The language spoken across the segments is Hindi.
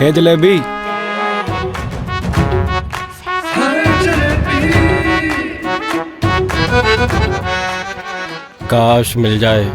हे जलेबी, काश मिल जाए।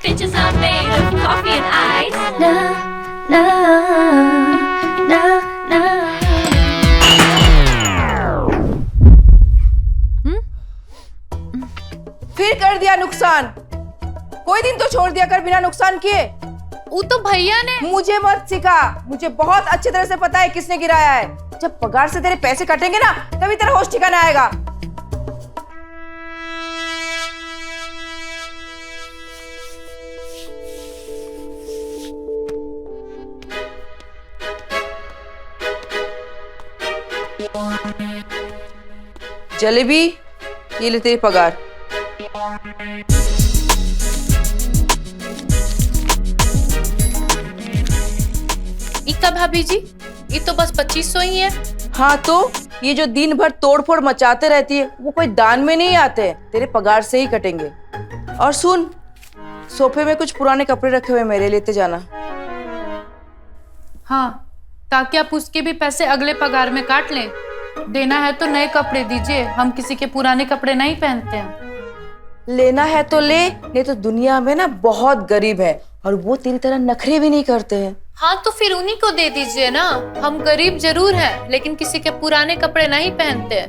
Bitches are made of coffee and ice. Na na na na. फिर कर दिया नुकसान। कोई दिन तो छोड़ दिया कर बिना नुकसान किए। वो तो भैया ने। मुझे मत सिखा, मुझे बहुत अच्छी तरह से पता है किसने गिराया है। जब पगार से तेरे पैसे कटेंगे ना, तभी तेरा होश ठिकाना आएगा। जलेबी, ये ले तेरी पगार। इक्का भाभी जी, ये तो बस 2500 ही है। हाँ तो ये जो दिन भर तोड़फोड़ मचाते रहती है, वो कोई दान में नहीं आते, तेरे पगार से ही कटेंगे। और सुन, सोफे में कुछ पुराने कपड़े रखे हुए मेरे लेते जाना। हाँ, ताकि आप उसके भी पैसे अगले पगार में काट लें। देना है तो नए कपड़े दीजिए, हम किसी के पुराने कपड़े नहीं पहनते हैं। लेना है तो ले, नहीं तो दुनिया में ना बहुत गरीब है और वो तेरी तरह नखरे भी नहीं करते हैं। हाँ तो फिर उन्हीं को दे दीजिए ना। हम गरीब जरूर हैं, लेकिन किसी के पुराने कपड़े नहीं पहनते।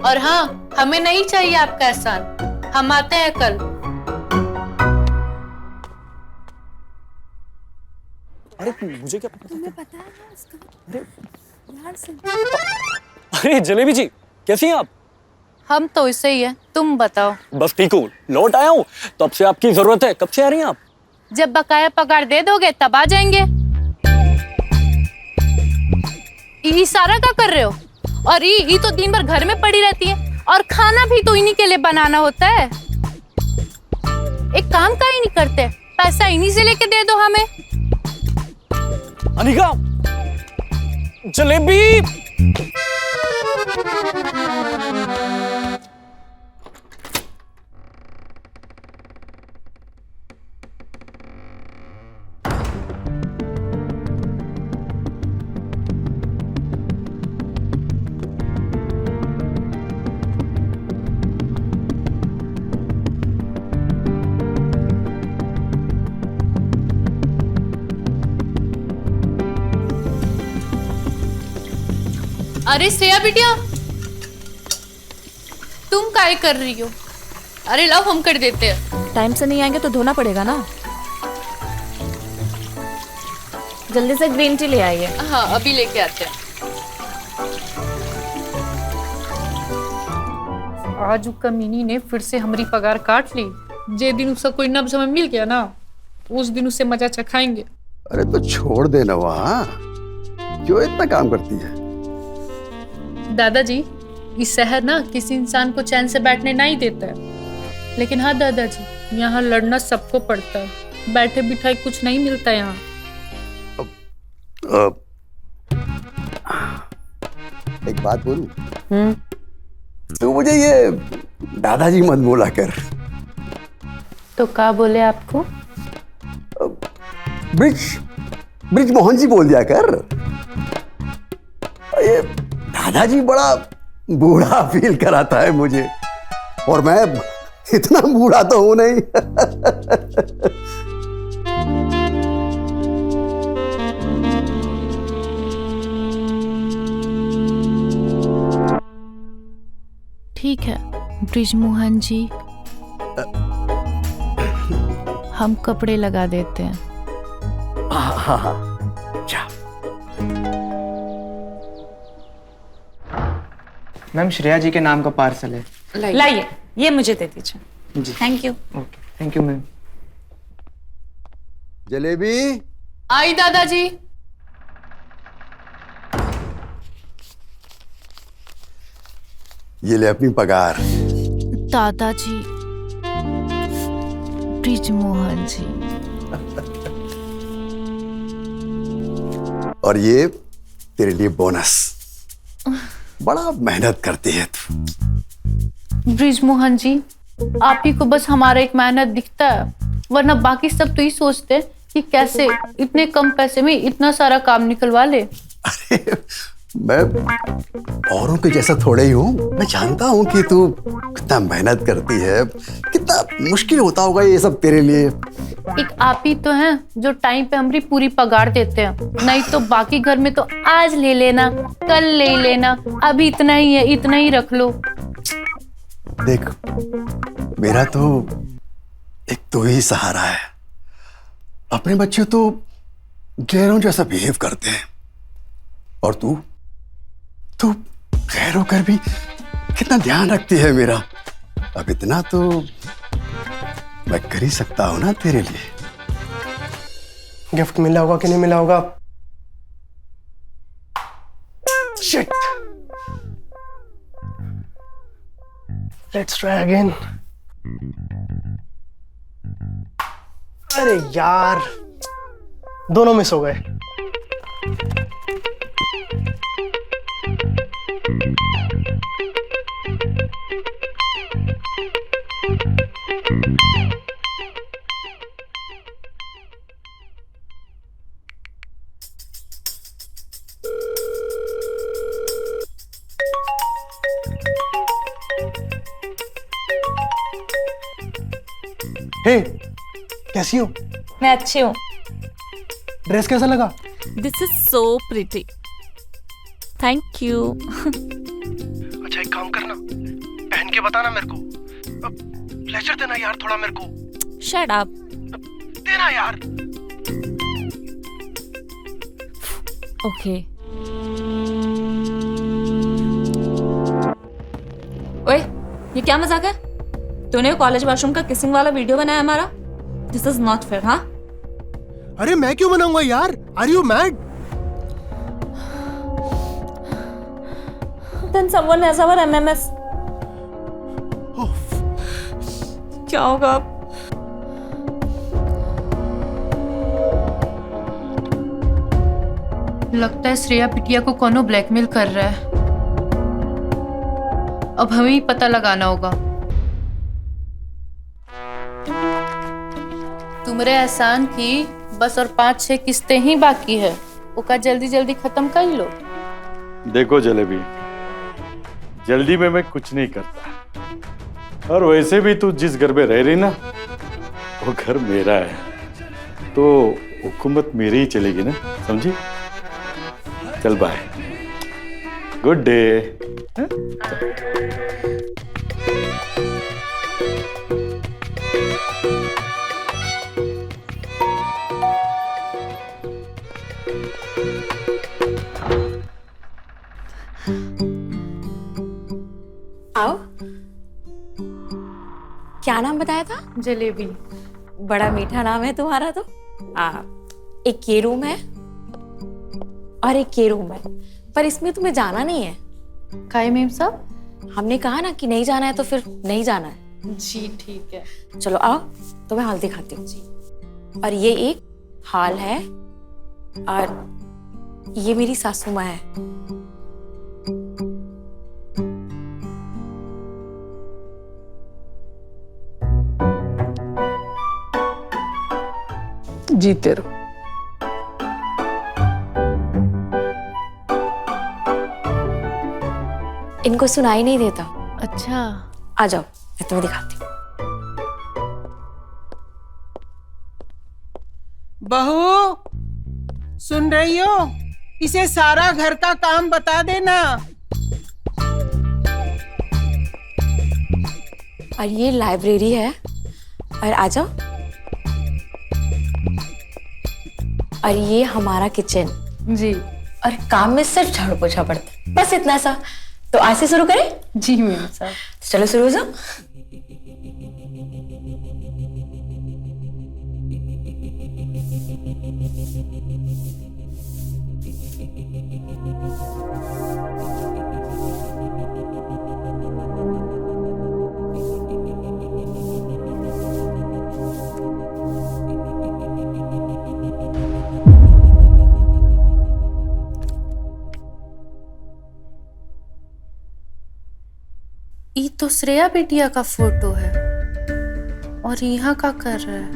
और हाँ, हमें नहीं चाहिए आपका एहसान। हम आते हैं कल। अरे मुझे क्या पता? तुम्हें पता है ना उसका? अरे जलेबी जी, कैसी हैं आप? हम तो ऐसे ही है, तुम बताओ। बस ठीक हूँ, लौट आया हूँ। तब से आपकी जरूरत है। कब से आ रही हैं आप? जब बकाया पगार दे दोगे तब आ जाएंगे। ये सारा क्या कर रहे हो? और ये तो दिन भर घर में पड़ी रहती है, और खाना भी तो इन्हीं के लिए बनाना होता है। एक काम का ही नहीं करते, पैसा इन्हीं से लेके दे दो हमें। अनिका, जलेबी। अरे श्रेया बिटिया, तुम काय कर रही हो? अरे लाओ, हम कर देते हैं। टाइम से नहीं आएंगे तो धोना पड़ेगा ना। जल्दी से ग्रीन टी ले आइए। हाँ, अभी लेके आते हैं। आज कमीनी ने फिर से हमारी पगार काट ली। जे दिन उसका कोई नब्ज हमें मिल गया ना, उस दिन उससे मजा चखाएंगे। अरे तो छोड़ देना वहाँ, क्यों इतना काम करती है? दादाजी, इस शहर ना किसी इंसान को चैन से बैठने नहीं देता है। लेकिन हाँ दादाजी, यहाँ लड़ना सबको पड़ता है। बैठे बिठाए कुछ नहीं मिलता यहाँ। एक बात बोलूं? तू मुझे ये दादाजी मत बोला कर। तो क्या बोले आपको? ब्रिज मोहन जी बोल दिया कर। ये दादाजी बड़ा बूढ़ा फील कराता है मुझे, और मैं इतना बूढ़ा तो हूं नहीं। ठीक है ब्रिजमोहन जी, हम कपड़े लगा देते हैं। हाँ, जा। मैम, श्रेया जी के नाम का पार्सल है। लाइए, ये मुझे दे दीजिए। जी, thank you. Okay, thank you ma'am. Jalebi. आई दादाजी। ये ले अपनी पगार। दादाजी, ब्रिजमोहन जी। और ये तेरे लिए बोनस। बड़ा मेहनत करती है तू। ब्रिजमोहन जी, आप ही को बस हमारा एक मेहनत दिखता है, वरना बाकी सब तो ये सोचते हैं कि कैसे इतने कम पैसे में इतना सारा काम निकलवा ले। अरे मैं औरों के जैसा थोड़े ही हूँ। मैं जानता हूँ कि तू कितना मेहनत करती है, कितना मुश्किल होता होगा ये सब तेरे लिए। एक आप ही तो हैं जो टाइम पे हमारी पूरी पगार देते हैं, नहीं तो बाकी घर में तो आज ले लेना, कल ले लेना, अभी इतना ही है, इतना ही रख लो। देख, मेरा तो एक तो ही सहारा है। अपने बच्चे तो गैरों जैसा बिहेव करते हैं, और तू गैर होकर भी कितना ध्यान रखती है मेरा। अब इतना तो मैं कर ही सकता हूं ना तेरे लिए। गिफ्ट मिला होगा कि नहीं मिला होगा? Shit, let's try again. अरे यार, दोनों मिस हो गए। हे, कैसी हो? मैं अच्छी हूँ। ड्रेस कैसा लगा? This is so pretty. Thank you. अच्छा एक काम करना, पहन के बताना मेरे को। प्लेजर देना यार थोड़ा मेरे को। Shut up. देना यार। ओके। ओए, ये क्या मजाक है? तूने कॉलेज वॉशरूम का किसिंग वाला वीडियो बनाया हमारा? This is not fair. हाँ, अरे मैं क्यों बनाऊंगा यार? Are you mad? then someone has our MMS. क्या होगा अब? लगता है श्रेया बिटिया को कोनो ब्लैकमेल कर रहा है। अब हमें ही पता लगाना होगा। तुमरे एहसान की बस और 5-6 किस्तें ही बाकी है, उसका जल्दी जल्दी खत्म कर लो। देखो जलेबी, जल्दी में मैं कुछ नहीं करता, और वैसे भी तू जिस घर में रह रही ना, वो घर मेरा है, तो हुकूमत मेरी ही चलेगी ना, समझी? चल बाय, गुड डे। आओ। क्या नाम बताया था? जलेबी। बड़ा मीठा नाम है तुम्हारा तो। एक ये रूम है और एक ये रूम है, पर इसमें तुम्हें जाना नहीं है। काहे मेम साहब? हमने कहा ना कि नहीं जाना है तो फिर नहीं जाना है। जी ठीक है। चलो आओ, तो मैं हाल दिखाती हूँ जी। और ये एक हाल है, और ये मेरी सासू माँ है। जीते रहो। इनको सुनाई नहीं देता। अच्छा, आ जाओ, मैं तुम्हें दिखाती हूँ। बहू, सुन रही हो? इसे सारा घर का काम बता देना। और ये लाइब्रेरी है, और आ जाओ। और ये हमारा किचन जी। और काम में सिर्फ झाड़ू पोछा पड़ता है, बस इतना सा। तो आज से शुरू करें? जी मेम साहब। चलो शुरू हो जाओ। ये तो श्रेया बिटिया का फोटो है और यहाँ का कर रहा है।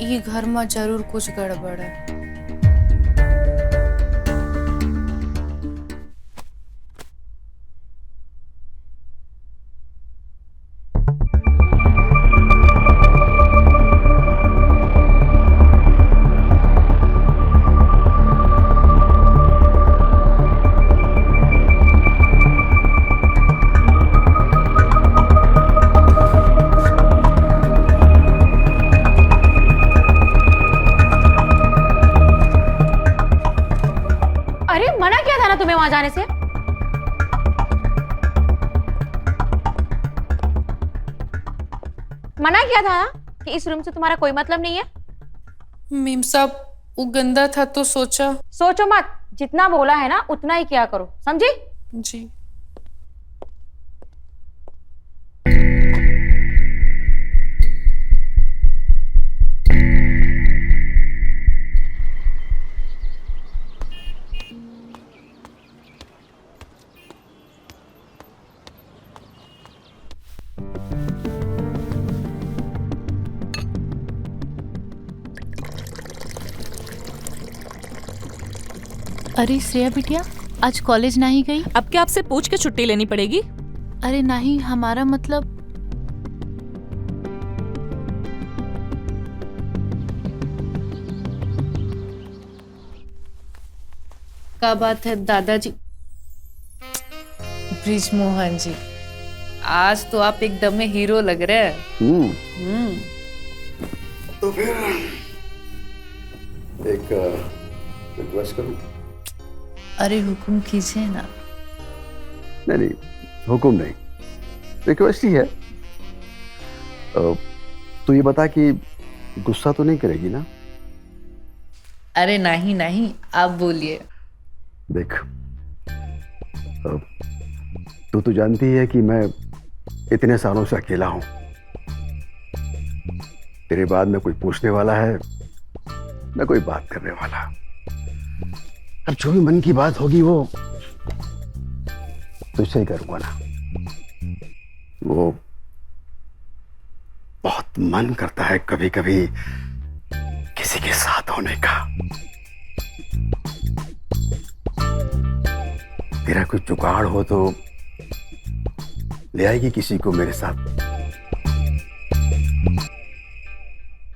ये घर में जरूर कुछ गड़बड़ है। अरे मना किया था ना तुम्हें वहां जाने से। मना किया था ना कि इस रूम से तुम्हारा कोई मतलब नहीं है। मीम साहब वो गंदा था तो सोचा। सोचो मत, जितना बोला है ना उतना ही किया करो, समझी? जी। अरे श्रेया बिटिया आज कॉलेज नहीं गई? अब क्या आपसे पूछ के छुट्टी लेनी पड़ेगी? अरे नहीं, हमारा मतलब क्या बात है दादाजी। ब्रिज मोहन जी, आज तो आप एकदम में हीरो लग रहे हैं। तो फिर एक रिक्वेस्ट करूं? अरे हुक्म कीजिए ना। नहीं नहीं, हुक्म नहीं, रिक्वेस्ट ही है। तू ये बता कि गुस्सा तो नहीं करेगी ना? अरे नहीं नहीं, आप बोलिए। देख, तू तो जानती है कि मैं इतने सालों से अकेला हूं। तेरे बाद में कोई पूछने वाला है न कोई बात करने वाला। अब जो भी मन की बात होगी वो तुझसे ही करूंगा ना। वो बहुत मन करता है कभी कभी किसी के साथ होने का। तेरा कोई जुगाड़ हो तो ले आएगी किसी को मेरे साथ।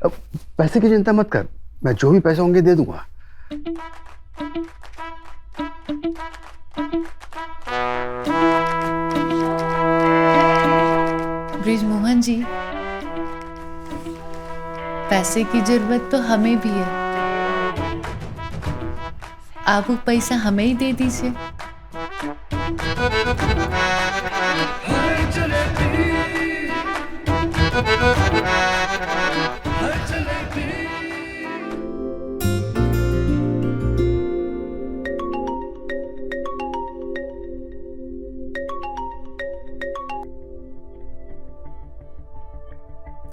अब पैसे की चिंता मत कर, मैं जो भी पैसे होंगे दे दूंगा। ब्रिज मोहन जी, पैसे की जरूरत तो हमें भी है। आप वो पैसा हमें ही दे दीजिए।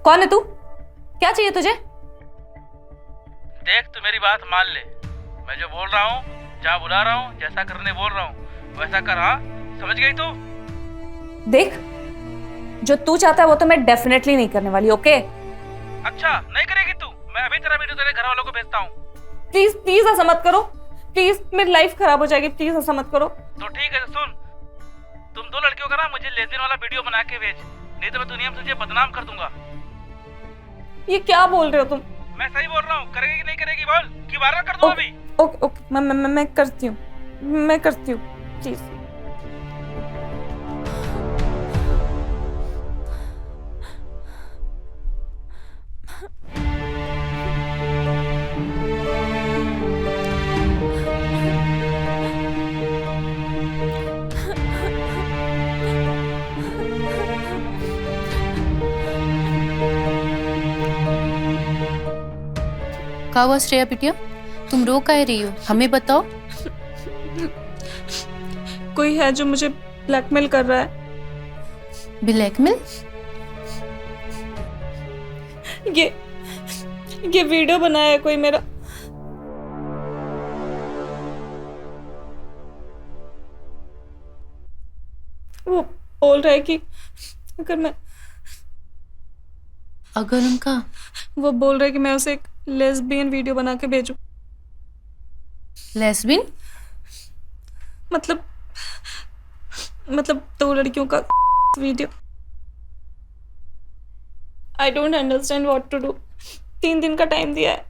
कौन है तू? क्या चाहिए तुझे? देख, तू मेरी बात मान ले। मैं जो बोल रहा हूँ, जहाँ बुला रहा हूँ, जैसा करने बोल रहा हूँ वैसा कर। हाँ, समझ गई तू? देख, जो तू चाहता है वो तो मैं डेफिनेटली नहीं करने वाली। ओके? अच्छा, नहीं करेगी तू? मैं अभी तेरा वीडियो तेरे घर वालों को भेजता हूँ। प्लीज प्लीज ऐसा मत करो। प्लीज, मेरी लाइफ खराब हो जाएगी। प्लीज ऐसा मत करो। तो ठीक है, सुन, तुम दो लड़कियों का ना मुझे लेसबियन वाला वीडियो बना के भेज, नहीं तो मैं दुनिया में तुझे बदनाम कर दूंगा। ये क्या बोल रहे हो तुम? मैं सही बोल रहा हूँ। करेगी कि नहीं करेगी बोल, कि वायरल कर दूं अभी? ओके ओके, मैं करती हूँ, मैं करती हूँ, प्लीज। क्या हुआ श्रेया बिटिया, तुम रो कह रही हो? हमें बताओ। कोई है जो मुझे ब्लैकमेल कर रहा है। ब्लैकमेल? ये वीडियो बनाया है कोई मेरा। वो बोल रहा है कि अगर उनका वो बोल रहा है कि मैं उसे एक लेस्बियन वीडियो बना के भेजूं। लेस्बियन मतलब 2 लड़कियों का video. I don't understand what to do. 3 दिन का टाइम दिया है।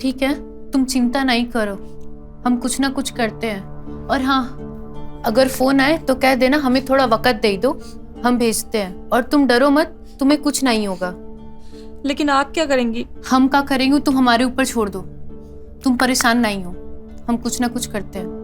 ठीक है, तुम चिंता नहीं करो, हम कुछ ना कुछ करते हैं। और हाँ, अगर फोन आए तो कह देना हमें थोड़ा वक्त दे दो, हम भेजते हैं। और तुम डरो मत, तुम्हें कुछ नहीं होगा। लेकिन आप क्या करेंगी? हम क्या करेंगे तुम हमारे ऊपर छोड़ दो, तुम परेशान नहीं हो, हम कुछ ना कुछ करते हैं।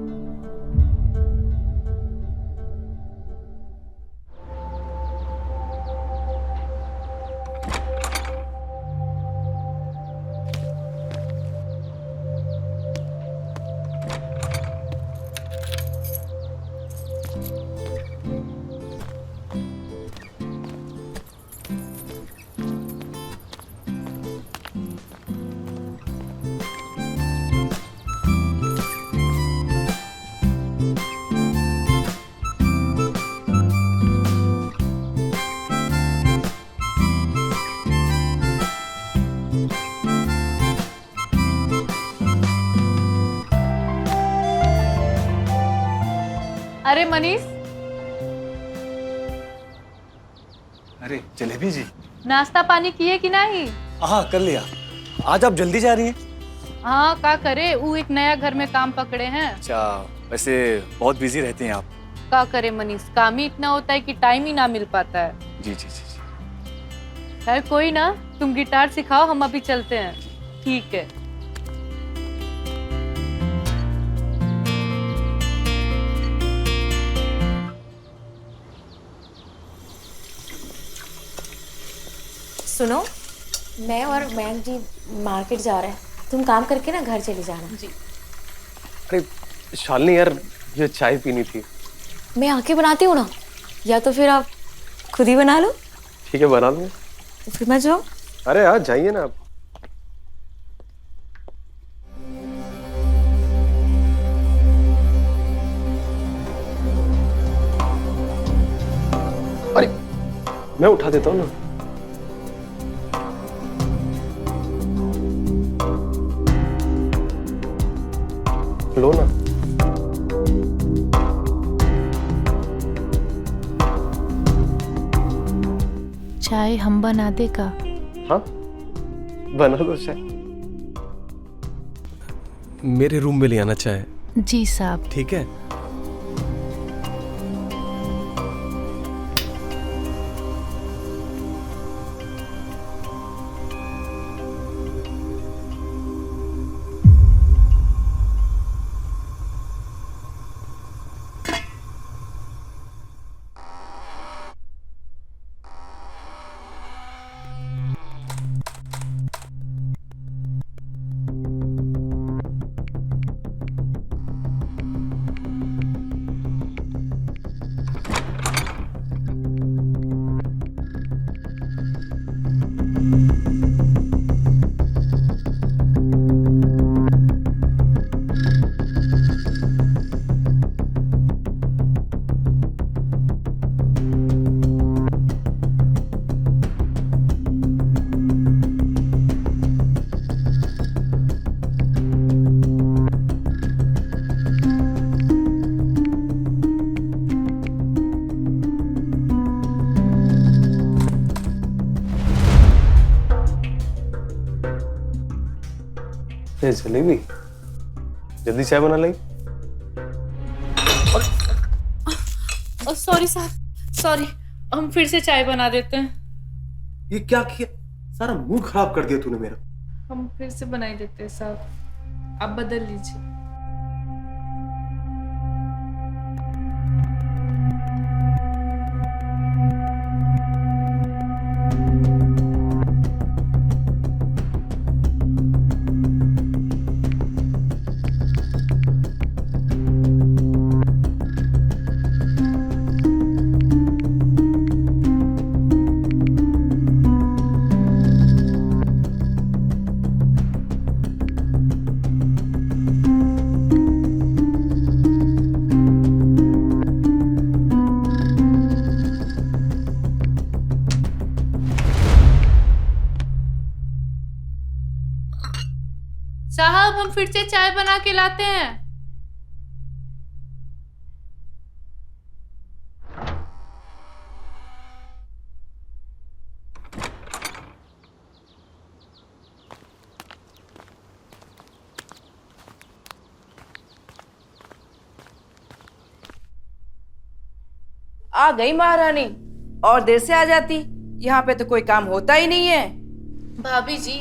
अरे मनीष, अरे जलेबी जी, नाश्ता पानी किए कि नहीं? हाँ कर लिया। आज आप जल्दी जा रही हैं? हाँ, क्या करे, वो एक नया घर में काम पकड़े हैं। अच्छा, वैसे बहुत बिजी रहती हैं आप। क्या करे मनीष, काम ही इतना होता है कि टाइम ही ना मिल पाता है। जी जी जी जी। खैर कोई ना, तुम गिटार सिखाओ, हम अभी चलते हैं। ठीक है। सुनो, मैं और मैम जी मार्केट जा रहे हैं, तुम काम करके ना घर चली जाना। जी। अरे शालिनी यार, ये चाय पीनी थी। मैं आके बनाती हूँ ना, या तो फिर आप खुद ही बना लो। ठीक है, बना लूँ। तो फिर मैं जाऊँ? अरे यार जाइए ना आप। अरे मैं उठा देता हूँ ना। लो ना। चाय हम बना दे का? हाँ बना दो चाय। मेरे रूम में ले आना चाय। जी साहब। ठीक है। जलेबी, जल्दी चाय बना लाई। सॉरी साहब, सॉरी, हम फिर से चाय बना देते हैं। ये क्या किया, सारा मूड खराब कर दिया तूने मेरा। हम फिर से बनाई देते हैं साहब, आप बदल लीजिए। साहब हम फिर से चाय बना के लाते हैं। आ गई महारानी, और देर से आ जाती। यहाँ पे तो कोई काम होता ही नहीं है। भाभी जी,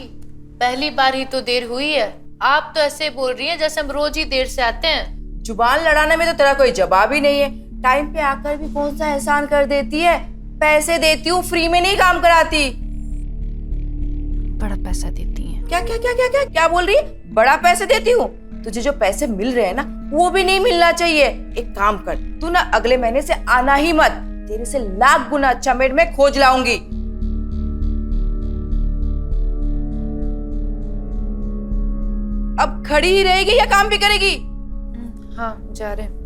पहली बार ही तो देर हुई है, आप तो ऐसे बोल रही हैं जैसे हम रोज ही देर से आते हैं। जुबान लड़ाने में तो तेरा कोई जवाब ही नहीं है। टाइम पे आकर भी कौन सा एहसान कर देती है। पैसे देती हूँ, फ्री में नहीं काम कराती। बड़ा पैसा देती हैं। क्या क्या क्या क्या क्या क्या बोल रही है? बड़ा पैसे देती हूँ? तुझे जो पैसे मिल रहे हैं ना, वो भी नहीं मिलना चाहिए। एक काम कर, तू ना अगले महीने से आना ही मत। तेरे से लाख गुना अच्छा मेड मैं खोज लाऊंगी। अब खड़ी ही रहेगी या काम भी करेगी? हाँ, जा रहे हैं।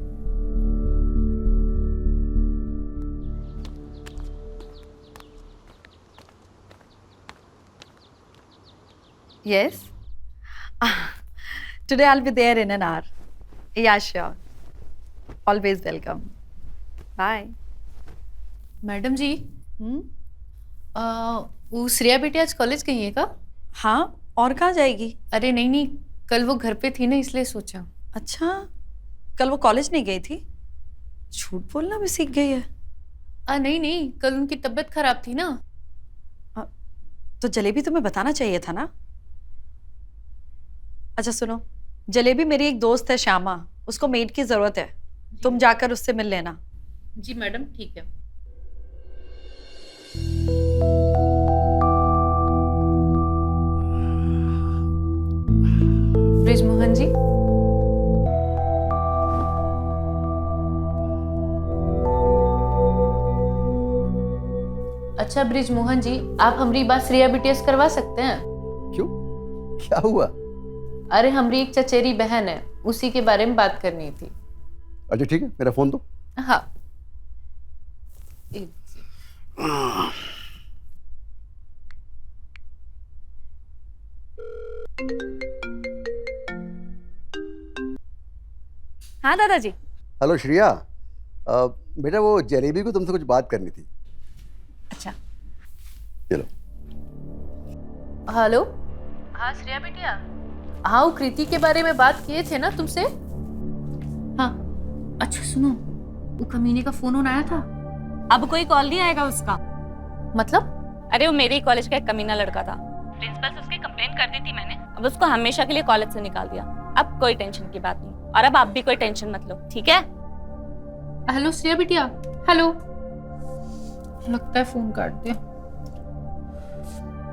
Yes. Today I'll be there in an hour. Yeah, sure. Always welcome. Bye. Madam ji, वो श्रेया बेटी आज कॉलेज गई है का? हाँ, और कहाँ जाएगी? अरे नहीं नहीं, कल वो घर पे थी ना, इसलिए सोचा। अच्छा, कल वो कॉलेज नहीं गई थी? झूठ बोलना भी सीख गई है। नहीं नहीं, कल उनकी तबीयत खराब थी ना। तो जलेबी तुम्हें बताना चाहिए था ना। अच्छा सुनो, जलेबी मेरी एक दोस्त है श्यामा, उसको मेड की जरूरत है, तुम जाकर उससे मिल लेना। जी मैडम, ठीक है। ब्रिजमोहन जी, अच्छा ब्रिजमोहन जी, आप हमारी बात श्रेया बीटीएस करवा सकते हैं? क्यों, क्या हुआ? अरे हमारी एक चचेरी बहन है, उसी के बारे में बात करनी थी। अच्छा ठीक है, मेरा फोन दो। हाँ। हाँ दादाजी। हेलो श्रेया, बेटा वो जलेबी को तुमसे कुछ बात करनी थी। अच्छा चलो। हेलो। हाँ श्रेया बेटिया, हाँ वो कृति के बारे में बात किए थे ना तुमसे। हाँ। अच्छा सुनो, वो कमीने का फोन आया था। अब कोई कॉल नहीं आएगा उसका। मतलब? अरे वो मेरे ही कॉलेज का एक कमीना लड़का था, प्रिंसिपल से उसकी कंप्लेंट कर दी थी मैंने, अब उसको हमेशा के लिए कॉलेज से निकाल दिया। अब कोई टेंशन की बात नहीं, और अब आप भी कोई टेंशन मत लो, ठीक है? हेलो श्रेया बिटिया। हेलो। लगता है फोन काट दिया।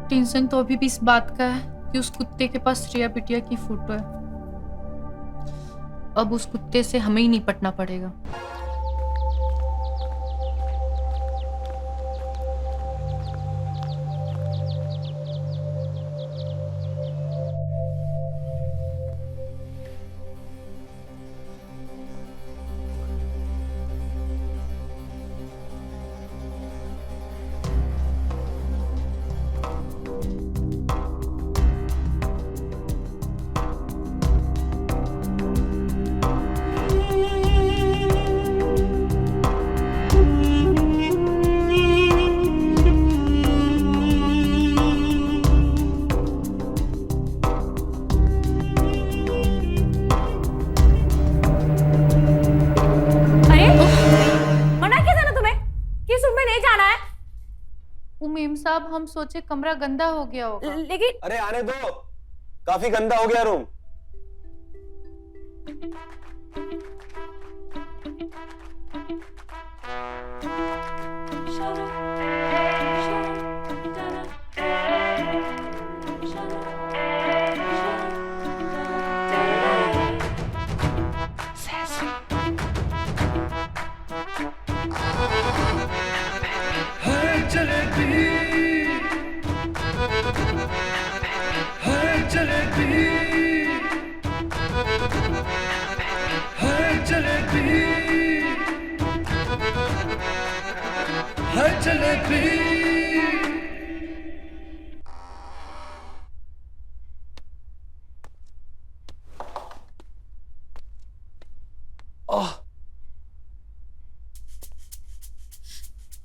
टेंशन तो अभी भी इस बात का है कि उस कुत्ते के पास श्रेया बिटिया की फोटो है। अब उस कुत्ते से हमें ही निपटना पड़ेगा। मेम साहब, हम सोचे कमरा गंदा हो गया होगा, लेकिन अरे आने दो, काफी गंदा हो गया रूम।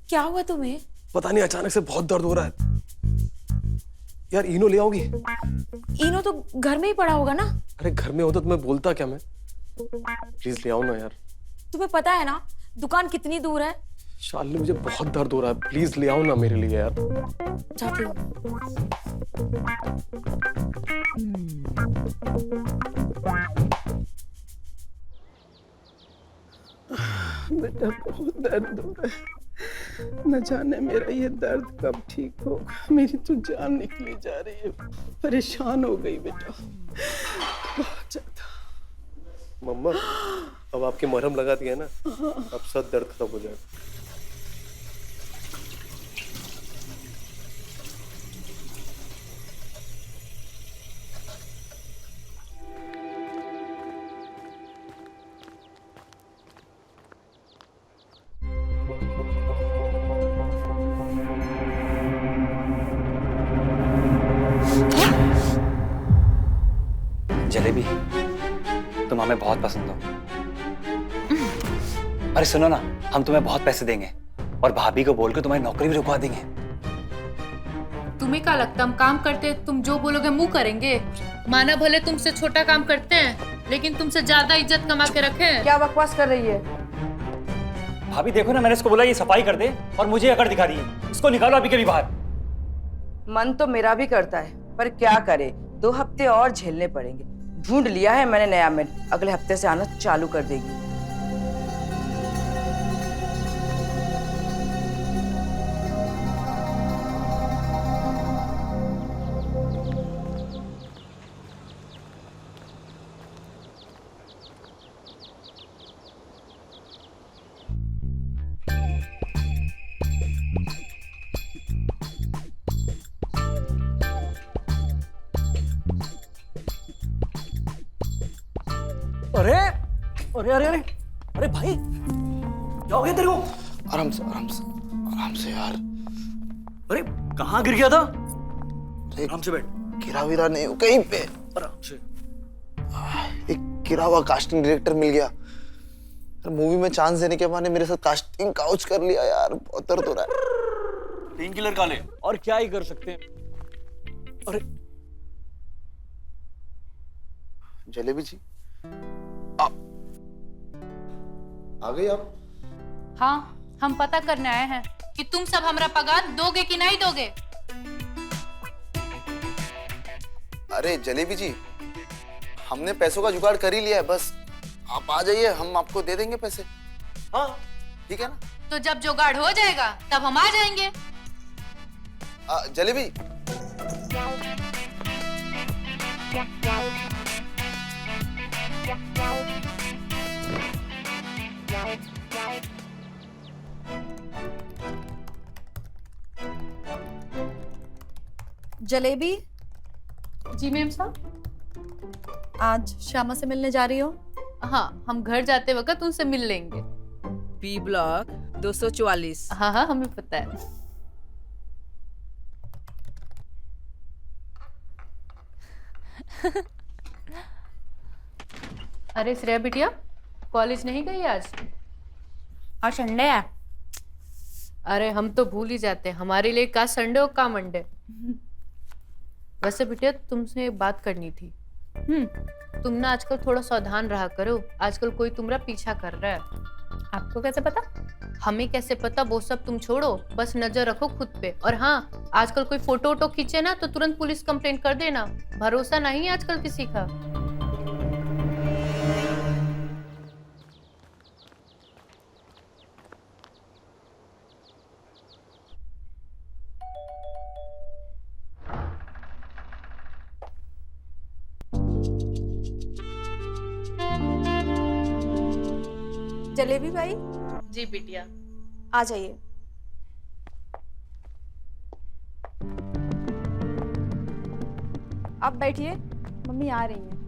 क्या हुआ तुम्हें? पता नहीं, अचानक से बहुत दर्द हो रहा है यार। इनो ले आओगी? इनो तो घर में ही पड़ा होगा ना। अरे घर में होता तो मैं बोलता क्या? मैं प्लीज ले आओ ना यार। तुम्हें पता है ना दुकान कितनी दूर है? शालिनी मुझे बहुत दर्द हो रहा है, प्लीज ले आओ ना मेरे लिए यार। जाती हूँ। बेटा बहुत दर्द हो रहा है, न जाने मेरा ये दर्द कब ठीक होगा। मेरी तो जान निकली जा रही है, परेशान हो गई बेटा बहुत ज्यादा। मम्मा अब आपके मरहम लगा दिया ना, अब सब दर्द खत्म हो जाएगा। जलेबी, तुम हमें बहुत पसंद हो। अरे सुनो ना, हम तुम्हें बहुत पैसे देंगे और भाभी को बोल के तुम्हारी नौकरी भी रुकवा देंगे। तुम्हें क्या लगता हम काम करते तुम जो बोलोगे मुंह करेंगे? माना भले तुमसे छोटा काम करते हैं लेकिन तुमसे ज्यादा इज्जत कमा के रखे हैं। क्या बकवास कर रही है? भाभी देखो ना, मैंने इसको बोला ये सफाई कर दे और मुझे अकड़ दिखा रही है। इसको निकालो अभी के भी बाहर। मन तो मेरा भी करता है पर क्या करे, 2 हफ्ते और झेलने पड़ेंगे। ढूंढ लिया है मैंने नया मेड, अगले हफ्ते से आना चालू कर देगी। अरे अरे अरे अरे अरे भाई, क्या हो गया तेरे को? आराम से आराम से आराम से यार। अरे कहाँ गिर गया था? आराम से बैठ। गिरा विरा नहीं हो कहीं पे। आराम से। एक गिरा हुआ कास्टिंग डायरेक्टर मिल गया। मूवी में चांस देने के बहाने मेरे साथ कास्टिंग काउच कर लिया यार, बहुत दर्द हो रहा है। पेन किलर खा ले, और क्या ही कर सकते हैं। अरे जलेबी जी आ गई आप? हाँ, हम पता करने आए हैं कि तुम सब हमारा पगार दोगे कि नहीं दोगे। अरे जलेबी जी, हमने पैसों का जुगाड़ कर ही लिया है, बस आप आ जाइए, हम आपको दे देंगे पैसे। हाँ ठीक है ना? तो जब जुगाड़ हो जाएगा तब हम आ जाएंगे। जलेबी जलेबी जी मैम साहब। आज श्यामा से मिलने जा रही हो? हाँ, हम घर जाते वक्त उनसे मिल लेंगे। B block 244। हाँ हाँ हमें पता है। अरे श्रेया बिटिया, कॉलेज नहीं गई आज? आज संडे है। अरे हम तो भूल ही जाते हैं, हमारे लिए का संडे और का मंडे। वैसे बिटिया तुमसे एक बात करनी थी। तुम ना आजकल थोड़ा सावधान रहा करो, आजकल कोई तुम्हारा पीछा कर रहा है। आपको कैसे पता? हमें कैसे पता वो सब तुम छोड़ो, बस नजर रखो खुद पे। और हाँ, आजकल कोई फोटो वोटो खींचे ना तो तुरंत पुलिस कंप्लेंट कर देना, भरोसा नहीं है आजकल किसी का। जलेबी भाई जी बिटिया, आ जाइए। आप बैठिए, मम्मी आ रही हैं।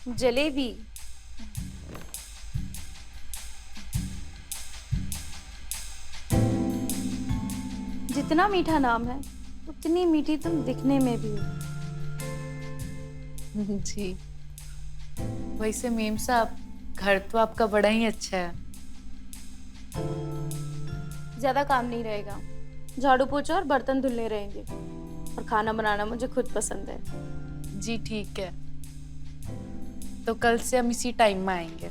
जलेबी। जितना मीठा नाम है उतनी मीठी तुम दिखने में भी हो। जी वैसे मेम साहब घर तो आपका बड़ा ही अच्छा है। ज्यादा काम नहीं रहेगा, झाड़ू पोछा और बर्तन धुलने रहेंगे, और खाना बनाना मुझे खुद पसंद है। जी ठीक है, तो कल से हम इसी टाइम में आएंगे।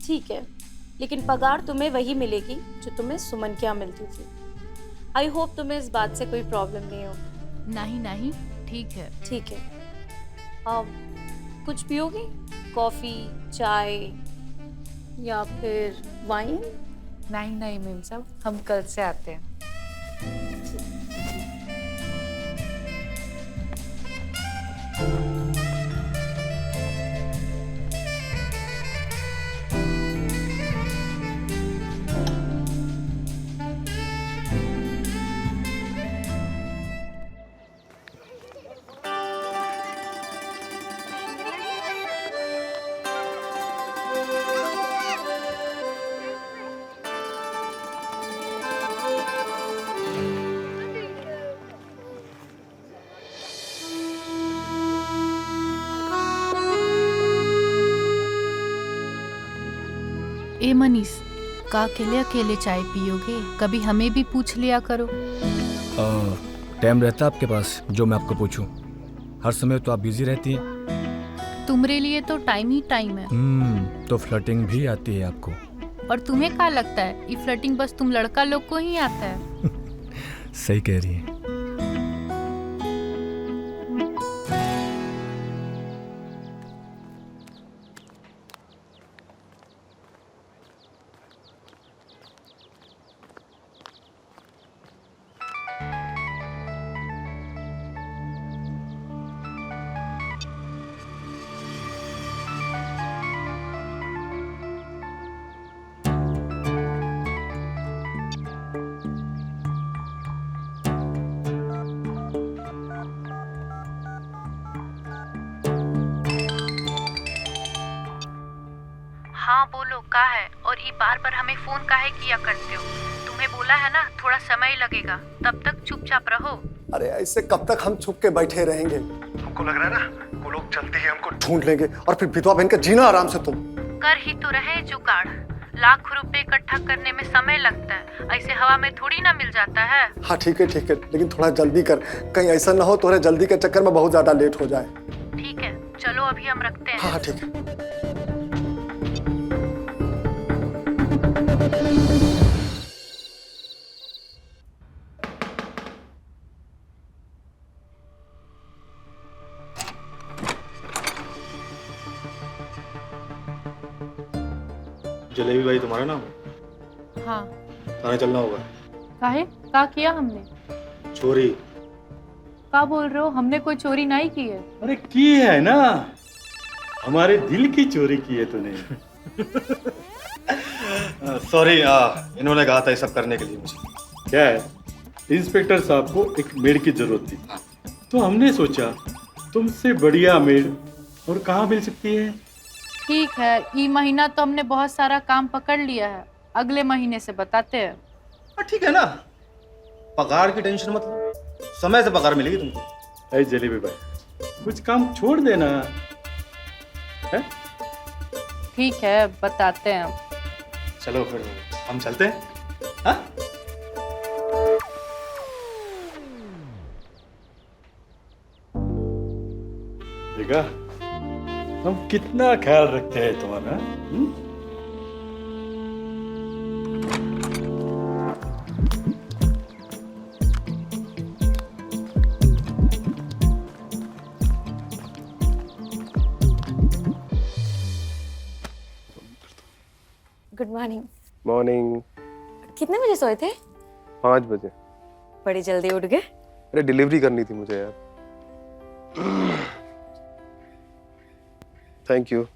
ठीक है, लेकिन पगार तुम्हें वही मिलेगी जो तुम्हें सुमन के यहाँ मिलती थी। आई होप तुम्हें इस बात से कोई प्रॉब्लम नहीं हो। नहीं नहीं ठीक है। ठीक है। कुछ पियोगी? कॉफी, चाय या फिर वाइन? नहीं नहीं मेम साहब, हम कल से आते हैं। ए मनीष, का अकेले अकेले चाय पियोगे? कभी हमें भी पूछ लिया करो। टाइम रहता है आपके पास जो मैं आपको पूछूं? हर समय तो आप बिजी रहती हैं। तुम्हारे लिए तो टाइम ही टाइम है। तो फ्लर्टिंग भी आती है आपको? और तुम्हें क्या लगता है ये फ्लर्टिंग बस तुम लड़का लोग को ही आता है? सही कह रही है। हाँ बोलो, का है? और ये बार बार हमें फोन काहे किया करते हो? तुम्हें बोला है ना थोड़ा समय लगेगा, तब तक चुपचाप रहो। अरे ऐसे कब तक हम छुप के बैठे रहेंगे? हमको लग रहा है ना वो लोग जल्दी ही हमको ढूंढ लेंगे और फिर विधवा बहन का जीना आराम से तुम कर ही तो रहे जुगाड़। लाख रुपए इकट्ठा करने में समय लगता है, ऐसे हवा में थोड़ी ना मिल जाता है। हाँ ठीक है, लेकिन थोड़ा जल्दी कर, कहीं ऐसा ना हो तुम्हारे जल्दी के चक्कर में बहुत ज्यादा लेट हो जाए। ठीक है चलो अभी हम रखते हैं। हाँ ठीक है। जलेबी भाई तुम्हारा नाम है? हाँ। थाने चलना होगा। काहे? का किया हमने? चोरी। का बोल रहे हो? हमने कोई चोरी नहीं की है। अरे की है ना, हमारे दिल की चोरी की है तूने। सॉरी, इन्होंने कहा था ये सब करने के लिए मुझे। क्या है, इंस्पेक्टर साहब को एक मेड की जरूरत थी, तो हमने सोचा तुमसे बढ़िया मेड और कहाँ मिल सकती है। ठीक है, ये महीना तो हमने बहुत सारा काम पकड़ लिया है, अगले महीने से बताते हैं। ठीक है ना, पगार की टेंशन मत लो, समय से पगार मिलेगी तुमको। अरे जलेबी भाई कुछ काम छोड़ देना है? ठीक है बताते हैं। चलो फिर हम चलते हैं। हाँ? देखा हम कितना ख्याल रखते हैं तुम्हारा। Good morning. मॉर्निंग। कितने बजे सोए थे? 5 बजे। बड़ी जल्दी उठ गए। अरे डिलीवरी करनी थी मुझे यार। Thank you.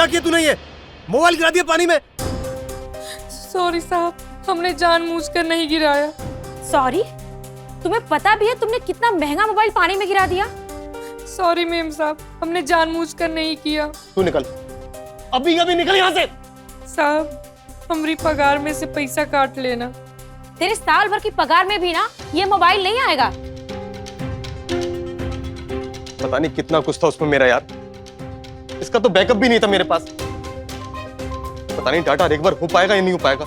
क्या किया तूने ये? मोबाइल गिरा दिया पानी में। सॉरी साहब, हमने जानबूझकर नहीं गिराया। सॉरी? तुम्हें पता भी है तुमने कितना महंगा मोबाइल पानी में गिरा दिया? सॉरी मेम साहब, हमने जानबूझकर नहीं किया। तू निकल, अभी अभी निकल यहाँ से। साहब, हमारी पगार में से पैसा काट लेना। तेरे साल भर की पगार में भी ना ये मोबाइल नहीं आएगा। पता नहीं कितना कुछ था उसमें मेरा यार, इसका तो बैकअप भी नहीं था मेरे पास। पता नहीं डाटा एक बार हो पाएगा या नहीं हो पाएगा।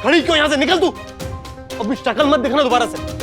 खड़ी क्यों यहाँ से? निकल तू, अभी शक्ल मत दिखना दोबारा से।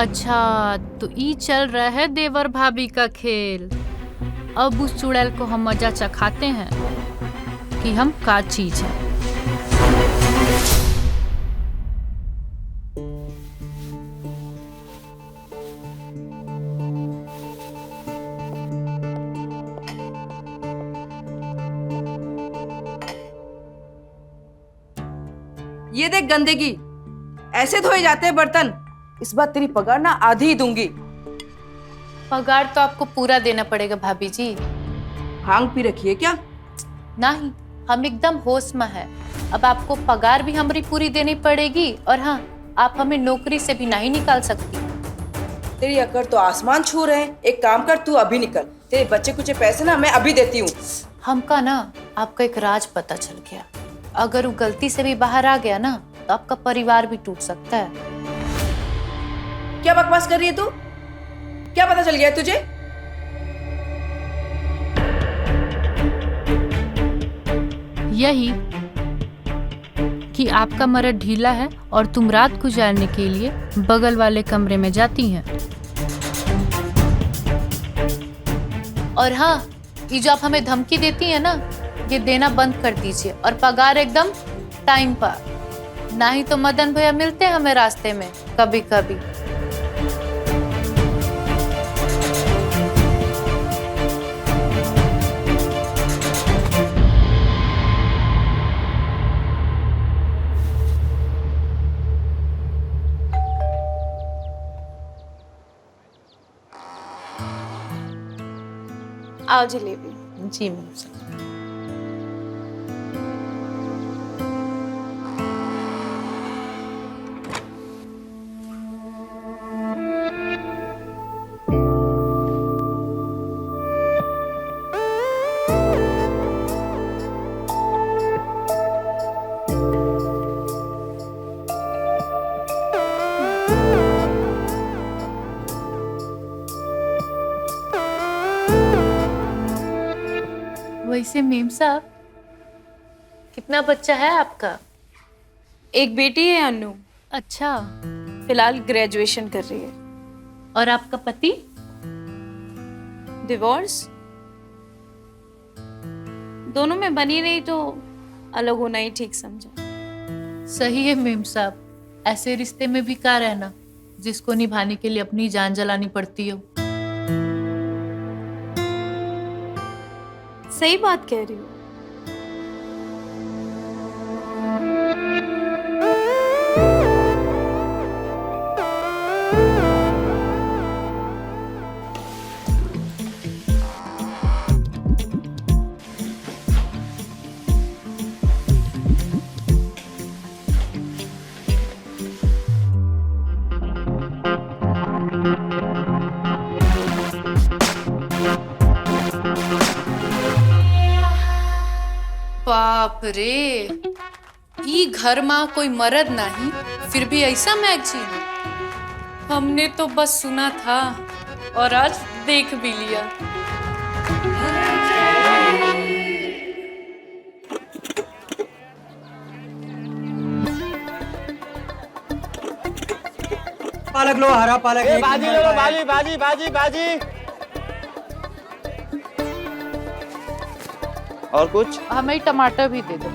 अच्छा, तो ई चल रहा है देवर भाभी का खेल। अब उस चुड़ैल को हम मजा चखाते हैं कि हम का चीज है। ये देख गंदगी, ऐसे धोए जाते हैं बर्तन। इस बार तेरी पगार ना आधी ही दूंगी। पगार तो आपको पूरा देना पड़ेगा भाभी जी। भांग पी रखी है क्या? नहीं, हम एकदम होश में है। अब आपको पगार भी हमारी पूरी देनी पड़ेगी, और हाँ, आप हमें नौकरी से भी नहीं निकाल सकती। तेरी अकड़ तो आसमान छू रहे हैं। एक काम कर, तू अभी निकल। तेरे बच्चे कुछ पैसे ना मैं अभी देती हूँ। हमका ना आपका एक राज पता चल गया। अगर वो गलती से भी बाहर आ गया ना, तो आपका परिवार भी टूट सकता है। क्या बकवास कर रही है तू? क्या पता चल गया है तुझे? यही कि आपका मर्द ढीला है और तुम रात गुजारने के लिए बगल वाले कमरे में जाती हैं। और हाँ, ये जो आप हमें धमकी देती है ना, ये देना बंद कर दीजिए और पगार एकदम टाइम पर। ना ही तो मदन भैया मिलते हैं हमें रास्ते में कभी कभी। आओ जलेबी। जी मैम। वैसे मेम साहब, कितना बच्चा है आपका? एक बेटी है अनु। अच्छा, फिलहाल ग्रेजुएशन कर रही है। और आपका पति? डिवोर्स। दोनों में बनी नहीं तो अलग होना ही ठीक समझा। सही है मेम साहब, ऐसे रिश्ते में भी क्या रहना जिसको निभाने के लिए अपनी जान जलानी पड़ती हो। सही बात कह रही हो। बाप रे, ई घर में कोई मर्द नहीं, फिर भी ऐसा मैगजीन। हमने तो बस सुना था और आज देख भी लिया। पालक लो, हरा पालक। बाजी ले लो, बाजी बाजी बाजी बाजी। और कुछ? हमें टमाटर भी दे दो।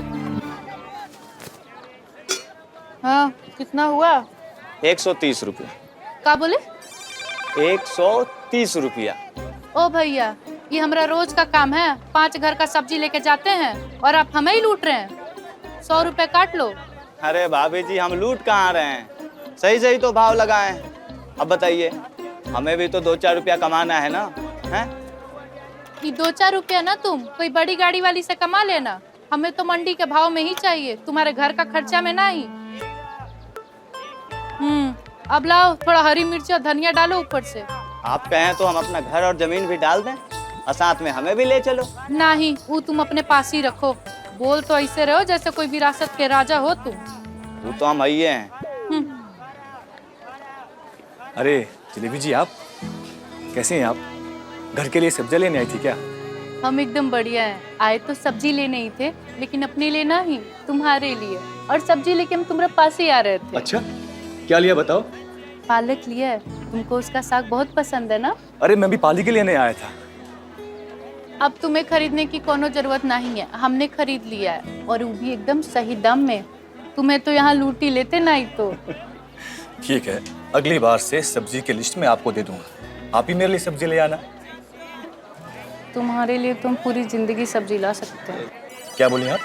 हाँ, कितना हुआ? 130 रुपया। क्या बोले? 130 रुपया। ओ भैया, ये हमारा रोज का काम है। 5 घर का सब्जी लेके जाते हैं और आप हमें ही लूट रहे हैं। 100 रुपए काट लो। अरे भाभी जी, हम लूट कहाँ रहे हैं? सही सही तो भाव लगाए हैं। अब बताइए, हमें भी तो 2-4 रुपया कमाना है ना, हैं? ये 2-4 रुपया ना तुम कोई बड़ी गाड़ी वाली से कमा लेना, हमें तो मंडी के भाव में ही चाहिए, तुम्हारे घर का खर्चा में नहीं। अब लाओ, थोड़ा हरी मिर्च और धनिया डालो ऊपर से। आप कहें तो हम अपना घर और जमीन भी डाल दें और साथ में हमें भी ले चलो। नहीं, वो तुम अपने पास ही रखो। बोल तो ऐसे रहो जैसे कोई विरासत के राजा हो तुम। वो तो हम आइए हैं। अरे जलेबी जी, आप कैसे हैं? आप घर के लिए सब्जी लेने आई थी क्या? हम एकदम बढ़िया हैं। आए तो सब्जी लेने ही थे, लेकिन अपने लिए नहीं, तुम्हारे लिए। और सब्जी लेके हम तुम्हारे पास ही आ रहे थे। अच्छा, क्या लिया बताओ? पालक लिया है, तुमको उसका साग बहुत पसंद है ना? अरे मैं भी पाली के लेने आया था। अब तुम्हें खरीदने की कोनो जरूरत नहीं है, हमने खरीद लिया है, और वो भी एकदम सही दाम में। तुम्हें तो यहाँ लूटी लेते नहीं तो। ठीक है, अगली बार से सब्जी की लिस्ट में आपको दे दूंगा। आप ही मेरे लिए सब्जी ले आना। तुम्हारे लिए तुम पूरी जिंदगी सब्जी ला सकते हो। क्या बोली आप?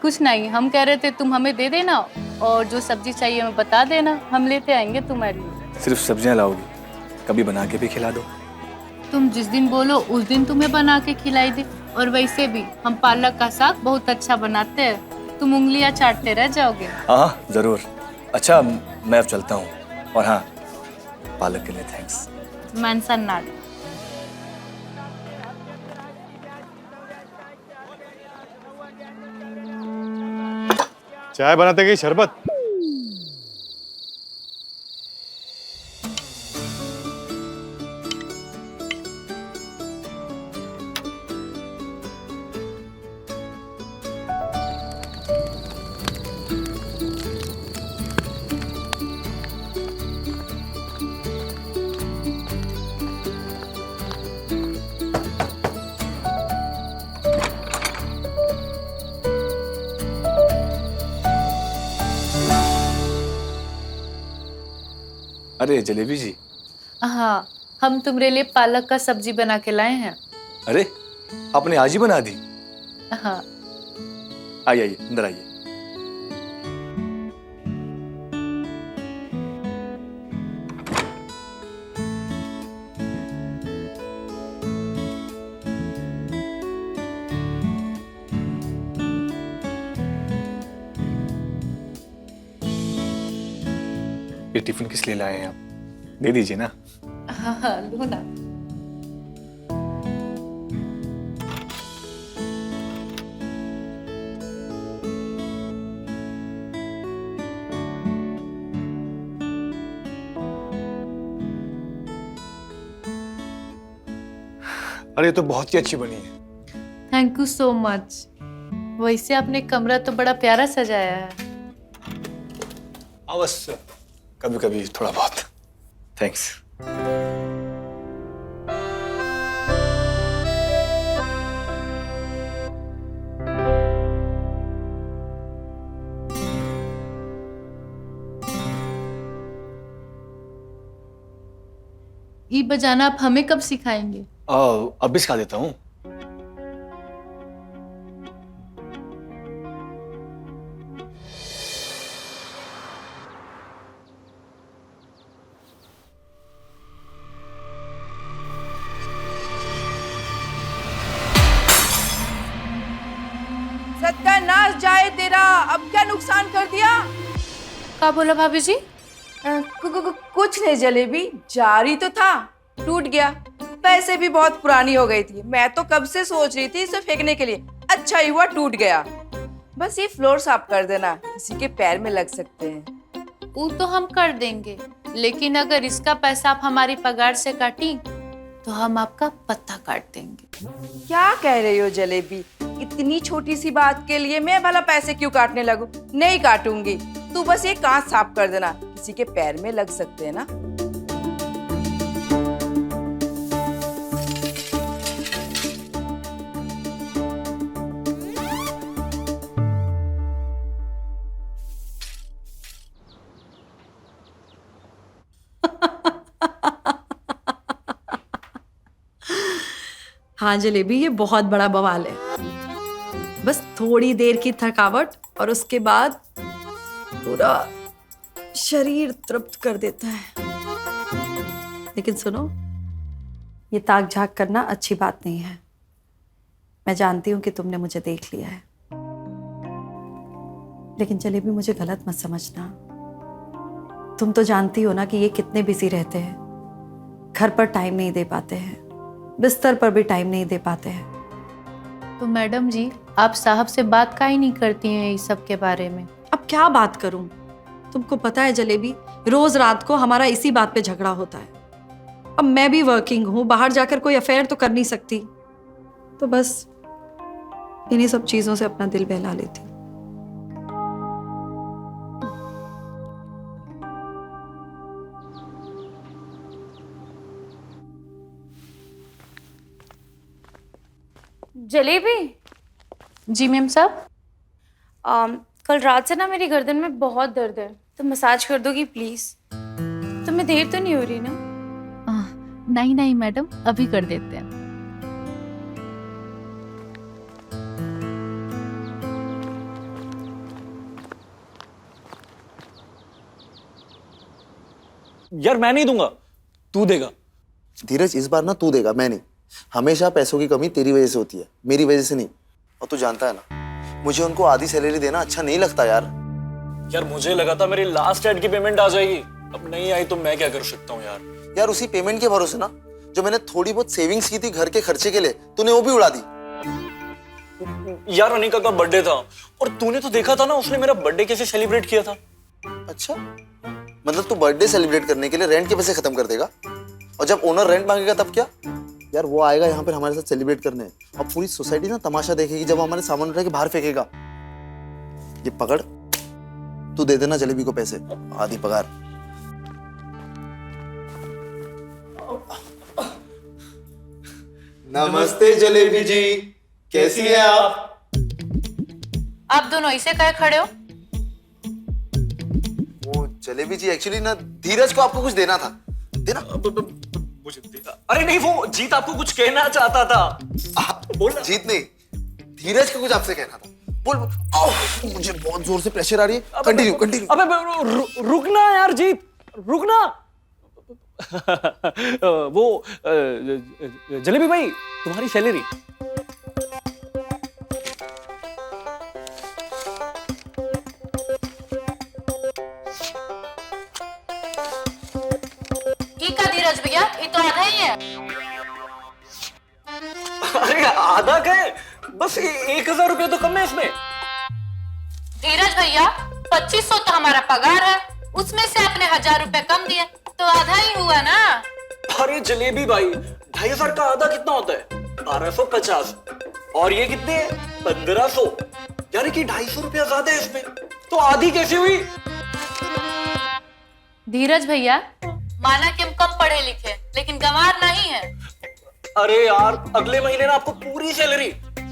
कुछ नहीं, हम कह रहे थे तुम हमें दे देना और जो सब्जी चाहिए हमें बता देना, हम लेते आएंगे तुम्हारे लिए। सिर्फ सब्जियां लाओगी? कभी बना के भी खिला दो। तुम जिस दिन बोलो उस दिन तुम्हें बना के खिलाई दे। और वैसे भी हम पालक का साग बहुत अच्छा बनाते हैं, तुम उंगलियां चाटते रह जाओगे। हाँ जरूर। अच्छा, मैं अब चलता हूँ। और हाँ, पालक के लिए थैंक्स। Mention not. चाय बनाते गई शरबत? अरे जलेबी जी। हाँ, हम तुम्हारे लिए पालक का सब्जी बना के लाए हैं। अरे आपने आज ही बना दी? हाँ। आइए आइए, अंदर आइए। ये टिफिन किस लिए लाए हैं आप? दे दीजिए ना। हाँ, लो ना। अरे ये तो बहुत ही अच्छी बनी है। Thank you so much. वैसे आपने कमरा तो बड़ा प्यारा सजाया है। अवश्य, कभी कभी थोड़ा बहुत। थैंक्स। ये बजाना आप हमें कब सिखाएंगे? अब भी सिखा देता हूँ। सत्यानाश जाए तेरा, अब क्या नुकसान कर दिया? क्या बोला भाभी जी? कुछ नहीं जलेबी, जारी तो था, टूट गया। पैसे भी बहुत पुरानी हो गई थी, मैं तो कब से सोच रही थी इसे फेंकने के लिए। अच्छा ही हुआ टूट गया। बस ये फ्लोर साफ कर देना, किसी के पैर में लग सकते हैं। वो तो हम कर देंगे, लेकिन अगर इसका पैसा आप हमारी पगार से काटी तो हम आपका पत्ता काट देंगे। क्या कह रही हो जलेबी? इतनी छोटी सी बात के लिए मैं भला पैसे क्यों काटने लगूं? नहीं काटूंगी। तू बस ये कांच साफ कर देना, किसी के पैर में लग सकते हैं ना। हाँ जलेबी, ये बहुत बड़ा बवाल है। बस थोड़ी देर की थकावट और उसके बाद पूरा शरीर तृप्त कर देता है। लेकिन सुनो, ये ताक झाक करना अच्छी बात नहीं है। मैं जानती हूं कि तुमने मुझे देख लिया है, लेकिन जलेबी मुझे गलत मत समझना। तुम तो जानती हो ना कि ये कितने बिजी रहते हैं, घर पर टाइम नहीं दे पाते हैं, बिस्तर पर भी टाइम नहीं दे पाते हैं। तो मैडम जी, आप साहब से बात काहे नहीं करती हैं इस सब के बारे में? अब क्या बात करूं? तुमको पता है जलेबी, रोज रात को हमारा इसी बात पे झगड़ा होता है। अब मैं भी वर्किंग हूं, बाहर जाकर कोई अफेयर तो कर नहीं सकती, तो बस इन्हीं सब चीजों से अपना दिल बहला लेती हूं। जलेबी जी मैम साहब। कल रात से ना मेरी गर्दन में बहुत दर्द है, तो मसाज कर दोगी प्लीज? तुम्हें देर तो नहीं हो रही ना? नहीं नहीं मैडम, अभी कर देते हैं। यार मैं नहीं दूंगा, तू देगा। धीरज, इस बार ना तू देगा, मैं नहीं। हमेशा पैसों की कमी तेरी वजह से होती है, मेरी वजह से नहीं। और तू जानता है ना, मुझे उनको आधी सैलरी देना अच्छा नहीं लगता यार। यार मुझे लगा था मेरी लास्ट एड की पेमेंट आ जाएगी, अब नहीं आई तो मैं क्या कर सकता हूँ यार। यार उसी पेमेंट के भरोसे ना, जो मैंने थोड़ी बहुत सेविंग्स की थी घर के खर्चे के लिए, तूने वो भी उड़ा दी। यार अनिका का बर्थडे था और तूने तो देखा था ना उसने मेरा बर्थडे कैसे सेलिब्रेट किया था। अच्छा, मतलब तू बर्थडे सेलिब्रेट करने के लिए रेंट के पैसे खत्म कर देगा, और जब ओनर रेंट मांगेगा तब क्या? यार वो आएगा यहाँ पर हमारे साथ सेलिब्रेट करने, और पूरी सोसाइटी ना तमाशा देखेगी जब हमारे सामान उठा के बाहर फेंकेगा। ये पकड़, तू दे देना जलेबी को पैसे, आधी पगार। नमस्ते जलेबी जी, कैसी है आप? आप दोनों इसे कहे खड़े हो? वो जलेबी जी, एक्चुअली ना धीरज को आपको कुछ देना था। देना? मुझे देना? अरे नहीं, वो जीत आपको कुछ कहना चाहता था। बोल। जीत नहीं, धीरज को कुछ आपसे कहना था। बोल। मुझे बहुत जोर से प्रेशर आ रही है। Continue continue. अबे रुकना यार जीत, रुकना। वो जलेबी भाई, तुम्हारी सैलरी। ठीक है धीरज भैया, ये तो आधा ही है। अरे आधा का है, बस 1000 रुपये तो कम है इसमें। धीरज भैया, 2500 तो हमारा पगार है, उसमें से आपने 1000 रुपए कम दिए, तो आधा ही हुआ ना। अरे जलेबी भाई, 2500 का आधा कितना होता है? 1250। और ये कितने हैं? 1500। यानी कि 250 रुपया ज्यादा है इसमें, तो आधी कैसे हुई? धीरज भैया, माना कि हम कम पढ़े लिखे, लेकिन गंवार नहीं है। अरे यार, अगले महीने ना आपको पूरी सैलरी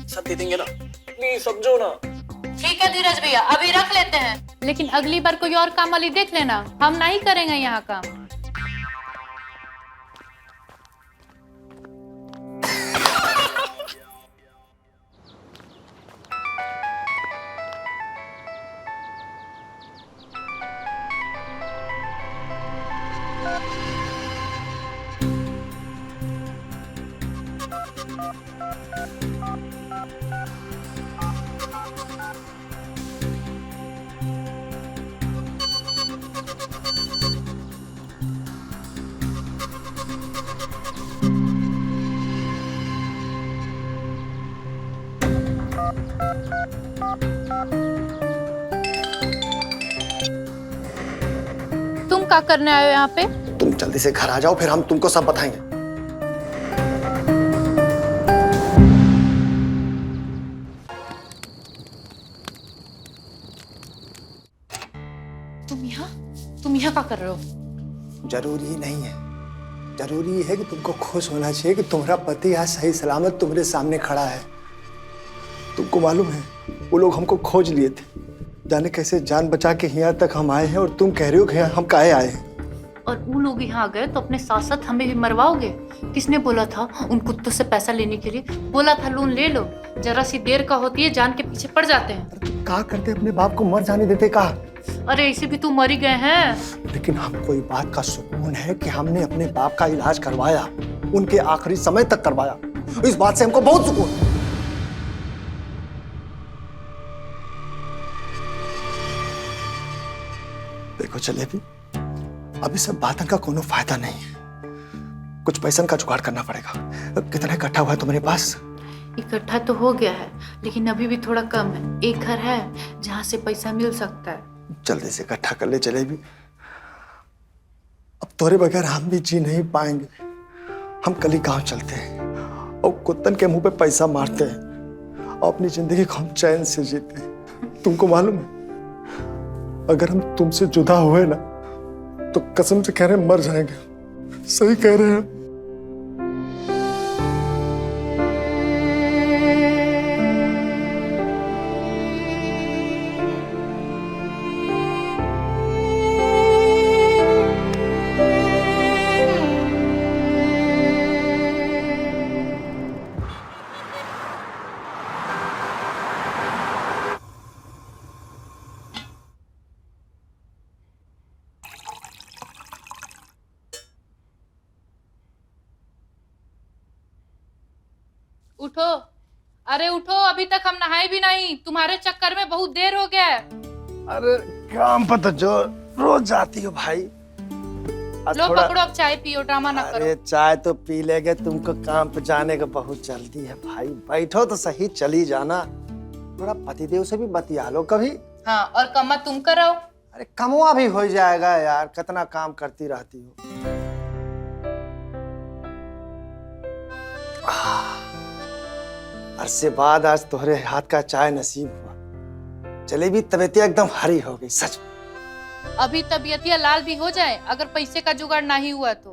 सब दे देंगे ना, प्लीज समझो ना। ठीक है धीरज भैया, अभी रख लेते हैं, लेकिन अगली बार कोई और काम वाली देख लेना, हम नहीं करेंगे यहाँ काम। तुम क्या करने आए हो यहाँ पे? तुम जल्दी से घर आ जाओ, फिर हम तुमको सब बताएंगे। क्या कर रहे हो? जरूरी नहीं है, जरूरी है कि तुमको खुश होना चाहिए कि तुम्हारा पति आज सही सलामत तुम्हारे सामने खड़ा है। तुमको मालूम है वो लोग हमको खोज लिए थे, जाने कैसे जान बचा के यहाँ तक हम आए हैं, और तुम कह रहे हो कि हम काहे आए हैं। और वो लोग यहाँ आ गए तो अपने साथ साथ हमें भी मरवाओगे? किसने बोला था उन कुत्तों से पैसा लेने के लिए? बोला था लोन ले लो, जरा सी देर का होती है जान के पीछे पड़ जाते हैं। कहा करते अपने बाप को मर जाने देते कहा। अरे इसे भी तू मर ही गए हैं। लेकिन हमको इस बात का सुकून है कि हमने अपने बाप का इलाज करवाया, उनके आखिरी समय तक करवाया। इस बात से हमको बहुत सुकून है। देखो जलेबी, अभी सब बातन का कोनो फायदा नहीं है, कुछ पैसन का जुगाड़ करना पड़ेगा। कितना इकट्ठा हुआ है तुम्हारे पास? इकट्ठा तो हो गया है लेकिन अभी भी थोड़ा कम है। एक घर है जहाँ से पैसा मिल सकता है। जल्दी से इकट्ठा कर ले जलेबी, अब तोरे बगैर हम भी जी नहीं पाएंगे। हम कल ही गांव चलते हैं और कुत्तन के मुंह पे पैसा मारते हैं और अपनी जिंदगी को हम चैन से जीते हैं। तुमको मालूम है अगर हम तुमसे जुदा हुए ना तो कसम से कह रहे हैं मर जाएंगे। सही कह रहे हैं। उठो, अरे उठो, अभी तक हम नहाए भी नहीं। तुम्हारे चक्कर में बहुत देर हो गया है। अरे काम पर तो जो रोज जाती हो भाई। लो पकड़ो, अब चाय पियो, ड्रामा ना करो। अरे चाय तो पी लेंगे, तुमको काम पे जाने का बहुत जल्दी है भाई। बैठो तो सही, चली जाना। थोड़ा पतिदेव से भी बतिया लो कभी। हाँ, और कमा तुम कराओ। अरे कमवा भी हो जाएगा यार, कितना काम करती रहती हो। अरसे बाद आज तुम्हारे हाथ का चाय नसीब हुआ। जलेबी तबीयत एकदम हरी हो गई सच। अभी तबीयतिया लाल भी हो जाए अगर पैसे का जुगाड़ नहीं हुआ तो।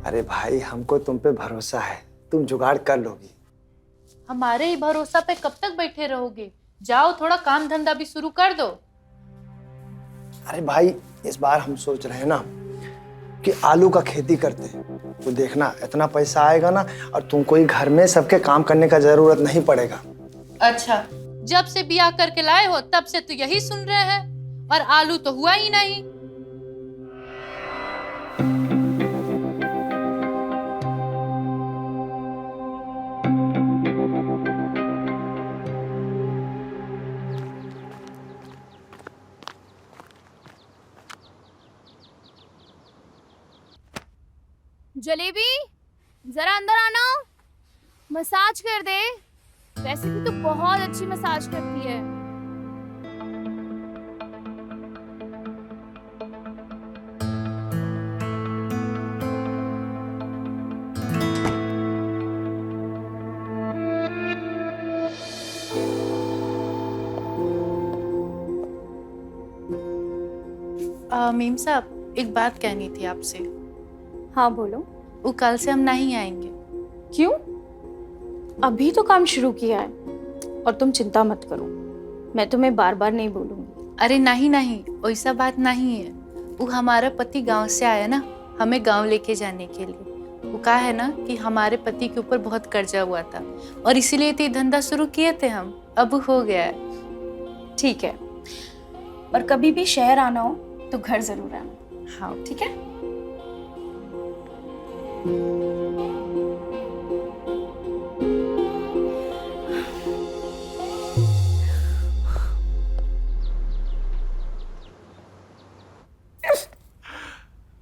अरे भाई हमको तुम पे भरोसा है, तुम जुगाड़ कर लोगी। हमारे ही भरोसा पे कब तक बैठे रहोगे? जाओ थोड़ा काम धंधा भी शुरू कर दो। अरे भाई इस बार हम सोच रहे हैं ना कि आलू का खेती करते हैं, तो देखना इतना पैसा आएगा ना और तुमको ही घर में सबके काम करने का जरूरत नहीं पड़ेगा। अच्छा, जब से ब्याह करके लाए हो तब से तो यही सुन रहे हैं, और आलू तो हुआ ही नहीं। जलेबी जरा अंदर आना, मसाज कर दे। वैसे भी तो बहुत अच्छी मसाज करती है। मीम साहब, एक बात कहनी थी आपसे। हाँ बोलो। वो कल से हम नहीं आएंगे। क्यों? अभी तो काम शुरू किया है, और तुम चिंता मत करो, मैं तुम्हें बार बार नहीं बोलूंगी। अरे नहीं नहीं, वैसा बात नहीं है। वो हमारा पति गांव से आया ना, हमें गांव लेके जाने के लिए। वो कहा है ना कि हमारे पति के ऊपर बहुत कर्जा हुआ था और इसीलिए तो धंधा शुरू किए थे हम। अब हो गया है। ठीक है, और कभी भी शहर आना हो तो घर जरूर आना। हाँ ठीक है।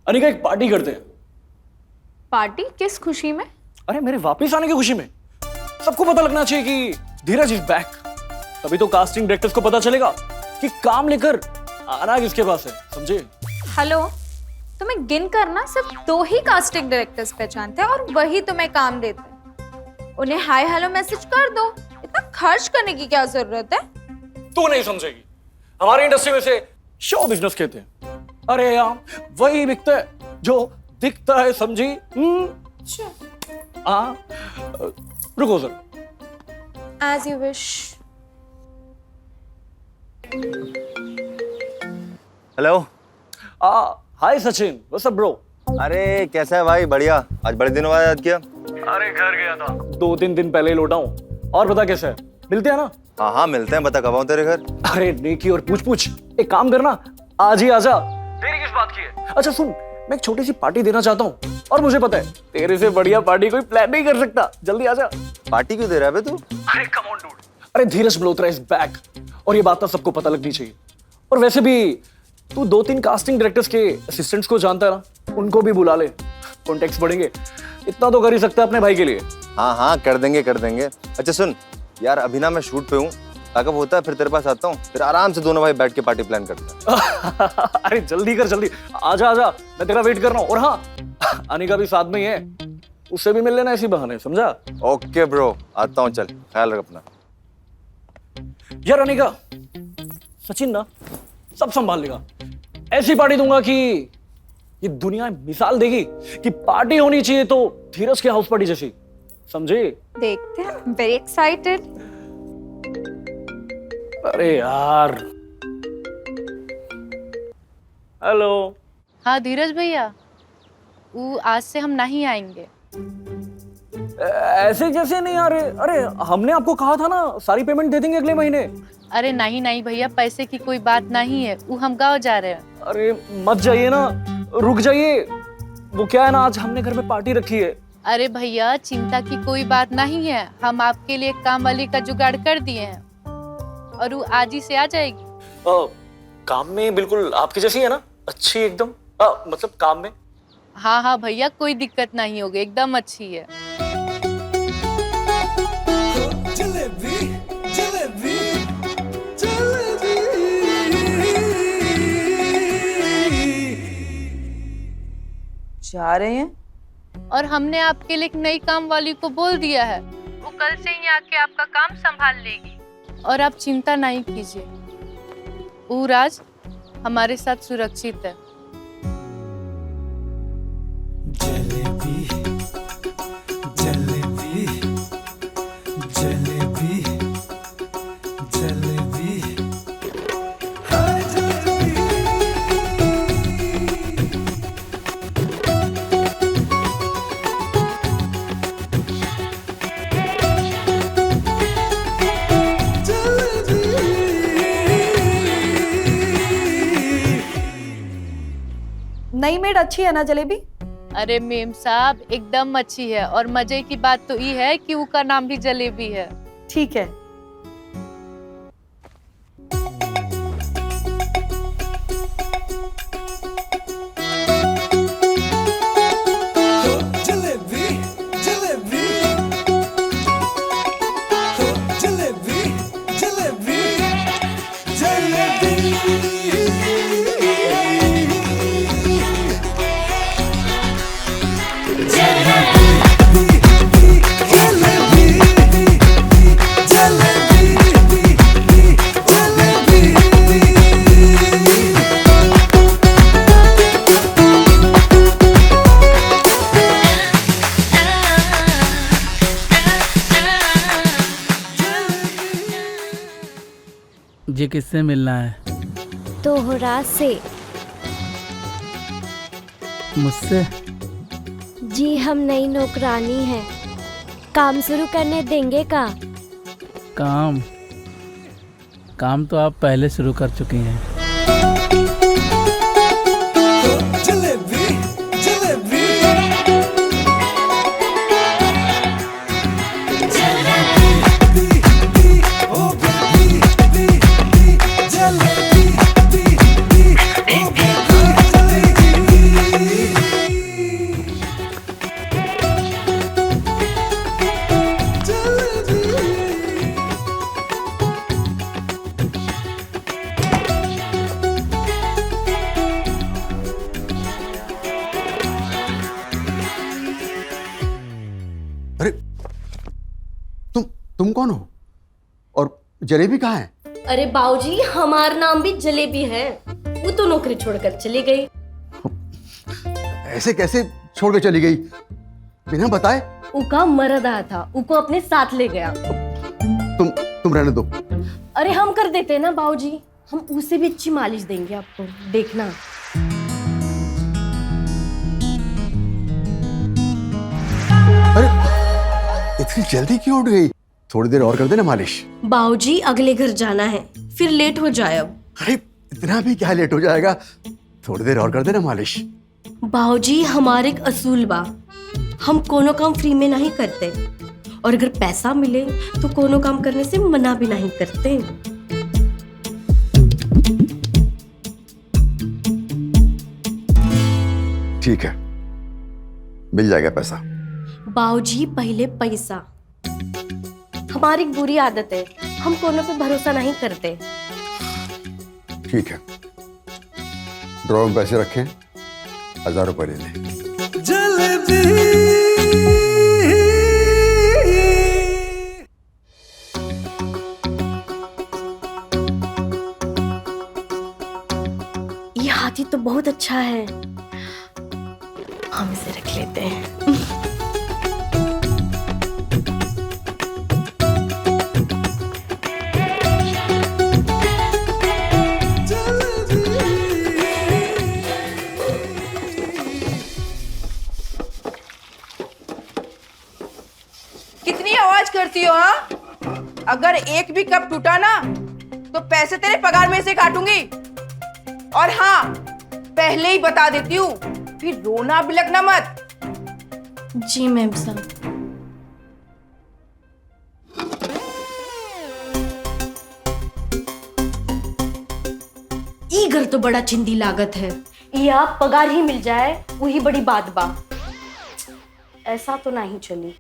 अनिका एक पार्टी करते हैं। पार्टी किस खुशी में? अरे मेरे वापस आने की खुशी में। सबको पता लगना चाहिए कि धीरज इज बैक। तभी तो कास्टिंग डायरेक्टर्स को पता चलेगा कि काम लेकर आना किसके पास है, समझे? हेलो, तुम्हें गिन कर ना सिर्फ 2 ही कास्टिंग डायरेक्टर्स पहचानते हैं और वही तुम्हें काम देते हैं। उन्हें हाय हेलो मैसेज कर दो, इतना खर्च करने की क्या जरूरत है? तू नहीं समझेगी, हमारी इंडस्ट्री में से शो बिजनेस कहते हैं। अरे यार वही बिकता है जो दिखता है, समझी? हाँ रुको sir. As you wish. Hello. Hi Sachin, what's up bro? अरे कैसा है भाई? बढ़िया। आज बड़े दिनों बाद याद किया। अरे घर गया था, 2-3 दिन पहले ही लौटा हूँ। और बता कैसा है? मिलते हैं ना? हाँ हाँ मिलते हैं। बता कब आऊं तेरे घर? अरे नेकी और पूछ एक काम करना, आज ही आजा। देरी किस बात की है? अच्छा सुन, मैं एक छोटी सी पार्टी देना चाहता हूँ और मुझे पता है तेरे से बढ़िया पार्टी कोई प्लान नहीं कर सकता। जल्दी आजा। पार्टी क्यों दे रहा है बे तू? अरे कम ऑन डूड। अरे धीरज मल्होत्रा इज बैक और ये बात तो सबको पता लगनी चाहिए। और वैसे भी तू 2-3 कास्टिंग डायरेक्टर्स के असिस्टेंट्स को जानता है ना, उनको भी बुला ले, कॉन्टेक्ट्स बढ़ेंगे। इतना तो कर ही सकता है अपने भाई के लिए। हाँ हाँ कर देंगे। अच्छा सुन यार, अभी ना मैं शूट पे हूँ, पैकअप होता है फिर तेरे पास आता हूँ, फिर आराम से दोनों भाई बैठ के पार्टी प्लान करते हैं। अरे जल्दी कर, जल्दी आजा, मैं तेरा वेट कर रहा हूँ। और हाँ, अनिका भी साथ में ही है, उससे भी मिल लेना इसी बहाने, समझा? ओके ब्रो, आता हूँ। चल ख्याल रख अपना। यार अनिका, सचिन ना सब संभाल लेगा। ऐसी पार्टी दूंगा कि ये दुनिया मिसाल देगी कि पार्टी होनी चाहिए तो धीरज के हाउस पार्टी जैसी, समझे? देखते हैं, वेरी एक्साइटेड। अरे यार। हेलो। हाँ धीरज भैया, वो आज से हम नहीं आएंगे। ऐसे कैसे नहीं आ रहे? अरे हमने आपको कहा था ना सारी पेमेंट दे देंगे अगले महीने। अरे नहीं भैया, पैसे की कोई बात नहीं है, वो हम गाँव जा रहे हैं। अरे मत जाइए ना, रुक जाइए। वो क्या है ना, आज हमने घर में पार्टी रखी है। अरे भैया चिंता की कोई बात नहीं है, हम आपके लिए काम वाली का जुगाड़ कर दिए हैं और वो आज ही से आ जाएगी। काम में बिल्कुल आपकी जैसी है ना, अच्छी एकदम, मतलब काम में। हाँ भैया, कोई दिक्कत नहीं होगी, एकदम अच्छी है। जा रहे हैं? और हमने आपके लिए एक नई काम वाली को बोल दिया है, वो कल से ही आके आपका काम संभाल लेगी और आप चिंता नहीं कीजिए, वो राज हमारे साथ सुरक्षित है। जलेबी जलेबी जलेबी जलेबी हाय जलेबी। नई मेड अच्छी है ना जलेबी? अरे मेम साहब एकदम अच्छी है और मजे की बात तो ये है कि उसका नाम भी जलेबी है। ठीक है। जलेबी जलेबी जलेबी जलेबी जलेबी। जी किससे मिलना है? तोहरा से। मुझसे? जी हम नई नौकरानी हैं, काम शुरू करने देंगे का? काम? काम तो आप पहले शुरू कर चुकी हैं। जलेबी जलेबी तुम कौन हो और जलेबी कहाँ है? अरे बाबूजी हमारा नाम भी जलेबी है, वो तो नौकरी छोड़कर चली गई। ऐसे कैसे छोड़ के चली गई बिना बताए? उका मर रहा था, उको अपने साथ ले गया। तुम रहने दो। अरे हम कर देते हैं ना बाबूजी, हम उसे भी अच्छी मालिश देंगे आपको, देखना। अरे इतनी जल्दी क्यों उठ गई? थोड़ी देर और कर देना मालिश। बाबूजी अगले घर जाना है, फिर लेट हो जाए अब। अरे इतना भी क्या लेट हो जाएगा, थोड़ी देर और कर देना मालिश। बाबूजी हमारे एक असूल बा, हम कोनो काम फ्री में नहीं करते, और अगर पैसा मिले तो कोनो काम करने से मना भी नहीं करते। ठीक है, मिल जाएगा पैसा। बाबूजी पहले पैसा, हमारी एक बुरी आदत है, हम कोनो पे भरोसा नहीं करते। ठीक है, ड्रॉ में पैसे रखें, 1000 रुपए ले लें। ये हाथी तो बहुत अच्छा है, हम इसे रख लेते हैं। कितनी आवाज करती हो हाँ? अगर एक भी कप टूटा ना तो पैसे तेरे पगार में से काटूंगी। और हाँ, पहले ही बता देती हूँ, फिर रोना बिलखना मत। जी मैम साहब। ई घर तो बड़ा चिंदी लागत है, या पगार ही मिल जाए वही बड़ी बात बा। ऐसा तो नहीं चली।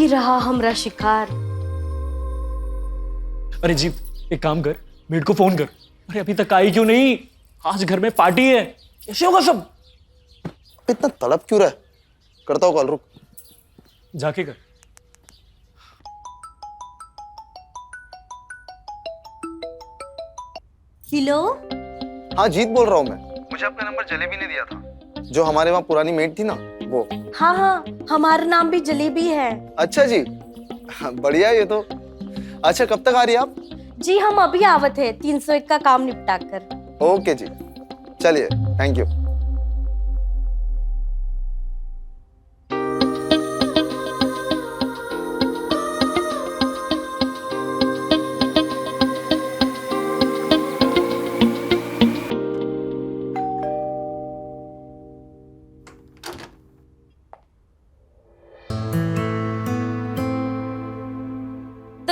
रहा हमरा शिकार। अरे जी, एक काम कर, मेड को फोन कर। अरे अभी तक आई क्यों नहीं? आज घर में पार्टी है, कैसे होगा सब? इतना तड़प क्यों रहा है? करता हूँ कॉल, रुक। जाके कर। हेलो। हाँ जीत बोल रहा हूँ मैं। मुझे आपका नंबर जलेबी ने दिया था, जो हमारे वहाँ पुरानी मेड थी ना, वो। हाँ हाँ, हमारा नाम भी जलेबी है। अच्छा जी, बढ़िया ये तो। अच्छा कब तक आ रही है आप? जी हम अभी आवत है, 301 का काम निपटा कर। ओके जी, चलिए, thank you.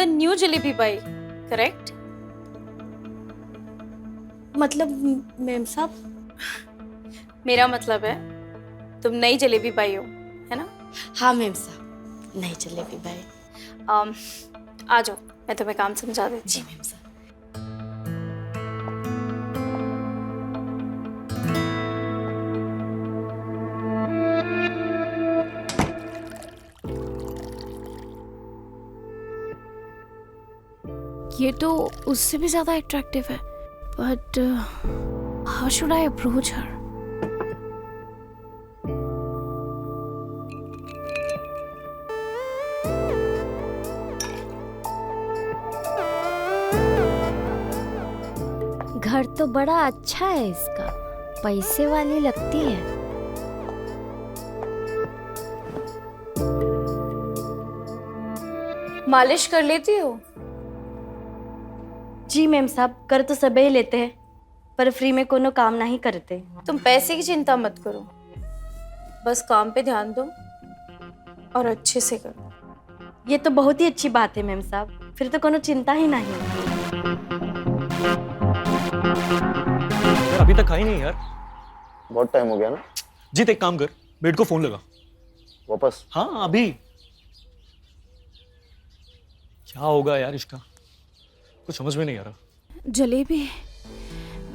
New jalebi by, correct? मतलब मैम साहब, मेरा मतलब है तुम नई जलेबी बाई हो, है ना? हाँ मैम साहब, नई जलेबी बाई। आ जाओ, मैं तुम्हें काम समझा देती। जी मैम साहब। ये तो उससे भी ज्यादा अट्रैक्टिव है, but how should I approach her? घर तो बड़ा अच्छा है इसका, पैसे वाली लगती है। मालिश कर लेती हो? जी मैम साहब, कर तो सब ही लेते हैं, पर फ्री में कोनो काम नहीं करते। तुम पैसे की चिंता मत करो, बस काम पे ध्यान दो और अच्छे से करो। ये तो बहुत ही अच्छी बात है मैम साहब, फिर तो कोनो चिंता ही नहीं। यार अभी तक खाई नहीं यार। बहुत टाइम हो गया ना। जीत एक काम कर, बेड को फोन लगा। वापस? हाँ अभी। क्या होगा यार इसका, कुछ समझ में नहीं आ रहा। जलेबी,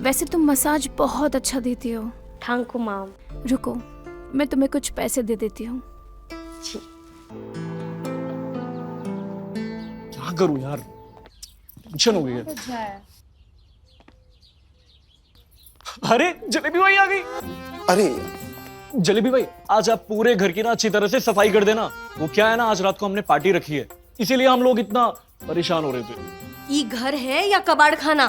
वैसे तुम मसाज बहुत अच्छा देती हो। Thank you ma'am. रुको, मैं तुम्हें कुछ पैसे दे देती हूँ। जी। क्या करूं यार, टेंशन हो गई है। अरे जलेबी भाई आ गई। अरे जलेबी भाई, आज आप पूरे घर की ना अच्छी तरह से सफाई कर देना। वो क्या है ना, आज रात को हमने पार्टी रखी है, इसीलिए हम लोग इतना परेशान हो रहे थे। ये घर है या कबाड़ खाना?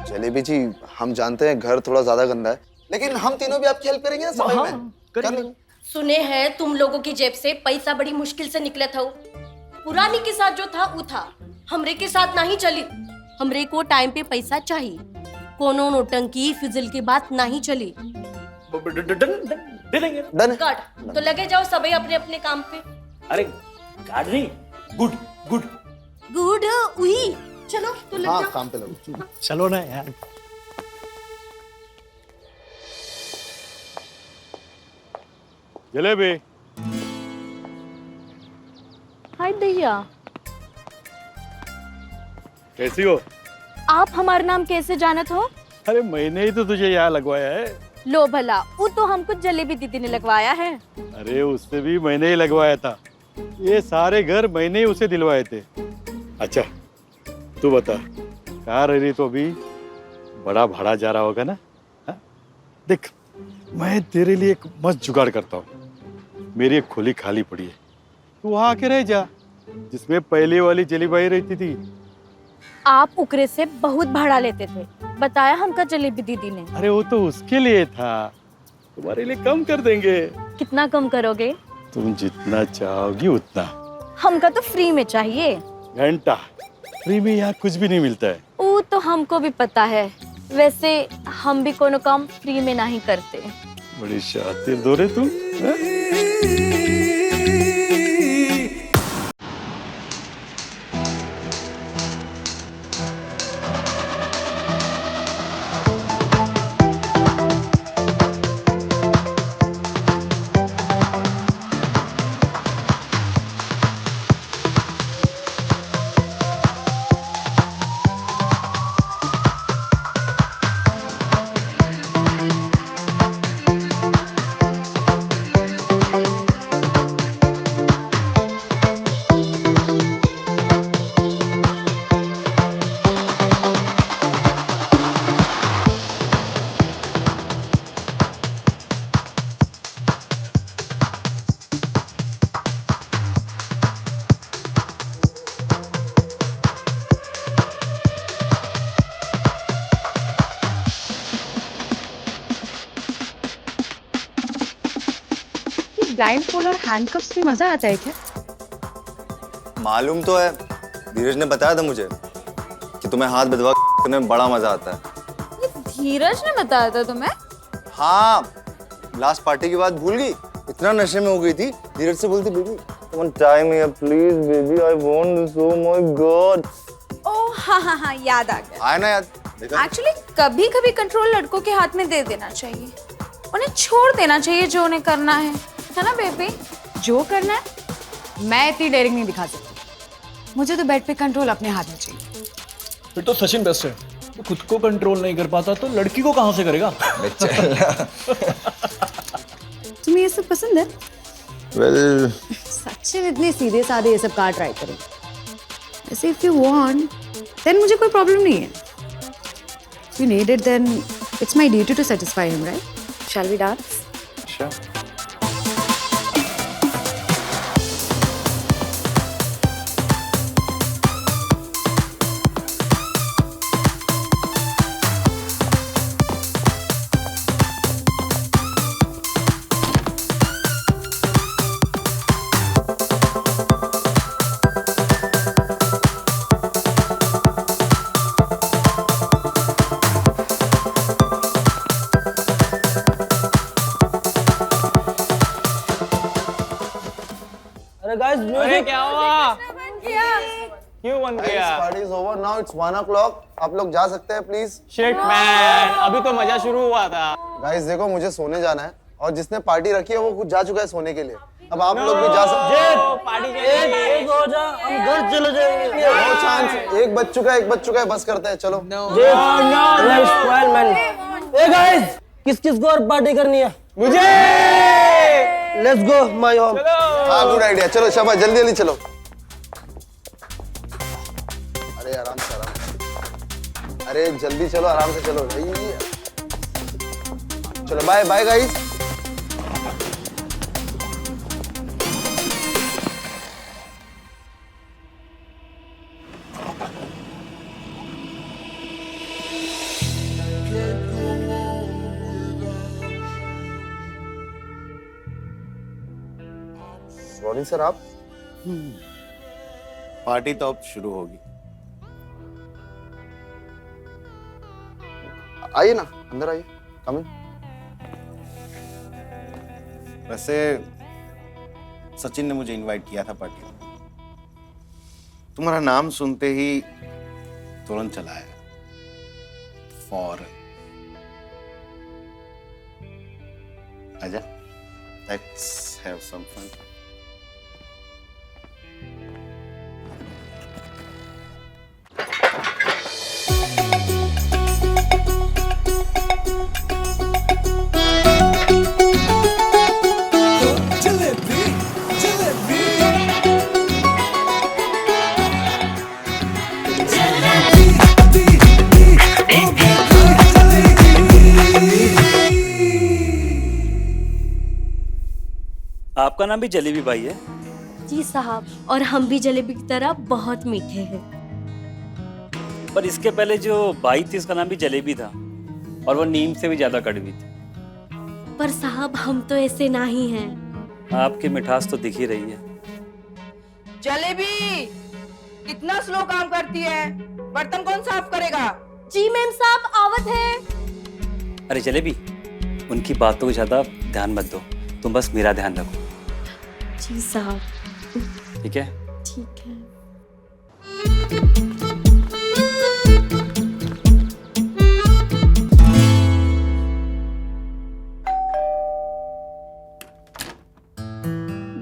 जलेबी जी, हम जानते हैं घर थोड़ा ज्यादा गंदा है, लेकिन हम तीनों भी आपकी हेल्प करेंगे ना सफाई में। कर लेंगे। सुने हैं तुम लोगों की जेब से पैसा बड़ी मुश्किल से निकला था। पुरानी के साथ जो था वो था, हमरे के साथ नहीं चली। हमरे को टाइम पे पैसा चाहिए, कोनो नोटंकी फिजल की बात नहीं चली। दे देंगे। डन। गॉड, तो लगे जाओ सभी अपने अपने काम पे। अरे गार्ड नहीं, गुड गुड गुड उही, चलो तो लग हाँ जाओ काम पे लगो। चलो ना यार। जलेबी। हाय भैया, कैसी हो? आप हमारा नाम कैसे जानत हो? अरे मैंने ही तो तुझे यहाँ लगवाया है। लो भला, वो तो हमको जलेबी दीदी ने लगवाया है। अरे उससे भी मैंने ही लगवाया था। ये सारे घर मैंने ही उसे दिलवाए थे। अच्छा तू बता, कहाँ रह रही तो अभी? बड़ा भाड़ा जा रहा होगा ना? हा? देख, मैं तेरे लिए एक मस्त जुगाड़ करता हूँ। मेरी एक खोली खाली पड़ी है, तू वहाँ आके रह जा, जिसमें पहले वाली जलीबाई रहती थी। आप उकरे से बहुत भाड़ा लेते थे, बताया हमका जलेबी दीदी ने। अरे वो तो उसके लिए था, तुम्हारे लिए कम कर देंगे। कितना कम करोगे? तुम जितना चाहोगी उतना। हमका तो फ्री में चाहिए। घंटा फ्री में यहाँ कुछ भी नहीं मिलता है। वो तो हमको भी पता है, वैसे हम भी कोनो काम फ्री में नहीं करते। बड़ी शातिर दो रे तुम। ब्लाइंड फोल्ड और हैंडकफ्स में मजा आता है क्या? मालूम तो है, धीरज ने बताया था मुझे कि तुम्हें हाथ बदवा करने में बड़ा मजा आता है। धीरज ने बताया था तुम्हें? हाँ, लास्ट पार्टी की बात भूल गई? इतना नशे में हो गई थी, धीरज से बोलती baby one time here please baby I want this, oh my god. Oh हाँ, याद आ गया। आया ना याद? एक्चुअली कभी कभी कंट्रोल लड़कों के हाथ में दे देना चाहिए, उन्हें छोड़ देना चाहिए जो उन्हें करना है ना बेबी? जो करना है मैं इतनी डेयरिंग नहीं दिखा सकती, मुझे तो बेड पे कंट्रोल अपने हाथ में चाहिए। फिर तो सचिन बेस्ट है, तो खुद को कंट्रोल नहीं कर पाता तो लड़की को कहाँ से करेगा? तुम्हें ये सब पसंद है? वेल सचिन इतने सीधे साधे ये सब कहाँ ट्राई करें? वैसे इफ यू वांट देन मुझे कोई प्रॉब्लम नहीं है। If you need it then it's my duty to satisfy him, right? Shall we dance? Sure. अरे गाइस म्यूजिक क्या हुआ? क्यों बंद किया? Party is over now, it's 1 o'clock. आप लोग जा सकते हैं प्लीज। शिट मैन, अभी तो मजा शुरू हुआ था। गाइस देखो, मुझे सोने जाना है और जिसने पार्टी रखी है वो खुद जा चुका है सोने के लिए। अब आप लोग भी जा सकते हैं। एक हो जा, हम घर चले जाएंगे। नो चांस, एक बज चुका है, बस करते हैं, चलो। ए गाइस, किस को और पार्टी करनी है? मुझे। Let's go my home. हाँ गुड आइडिया, चलो शाबाश, जल्दी जल्दी चलो। अरे आराम से, अरे जल्दी चलो, आराम से चलो भाई। चलो bye bye guys. Sorry sir, आप पार्टी तो अब शुरू होगी। आइए ना, अंदर आइए, कम इन। वैसे सचिन ने मुझे इनवाइट किया था पार्टी में। तुम्हारा नाम सुनते ही तुरंत चला आया, फौरन। आजा, लेट्स हैव सम फन। आपका नाम भी जलेबी भाई है? जी साहब, और हम भी जलेबी की तरह बहुत मीठे हैं। पर इसके पहले जो भाई थी उसका नाम भी जलेबी था और वो नीम से भी ज्यादा कड़वी थी। पर साहब हम तो ऐसे नहीं हैं। आपकी मिठास तो दिख ही रही है। जलेबी कितना स्लो काम करती है, बर्तन कौन साफ करेगा? जी मैम साहब, आवत है। अरे जलेबी, उनकी बातों को ज्यादा ध्यान मत दो, तुम बस मेरा ध्यान रखो। जी साहब। ठीक है? ठीक है।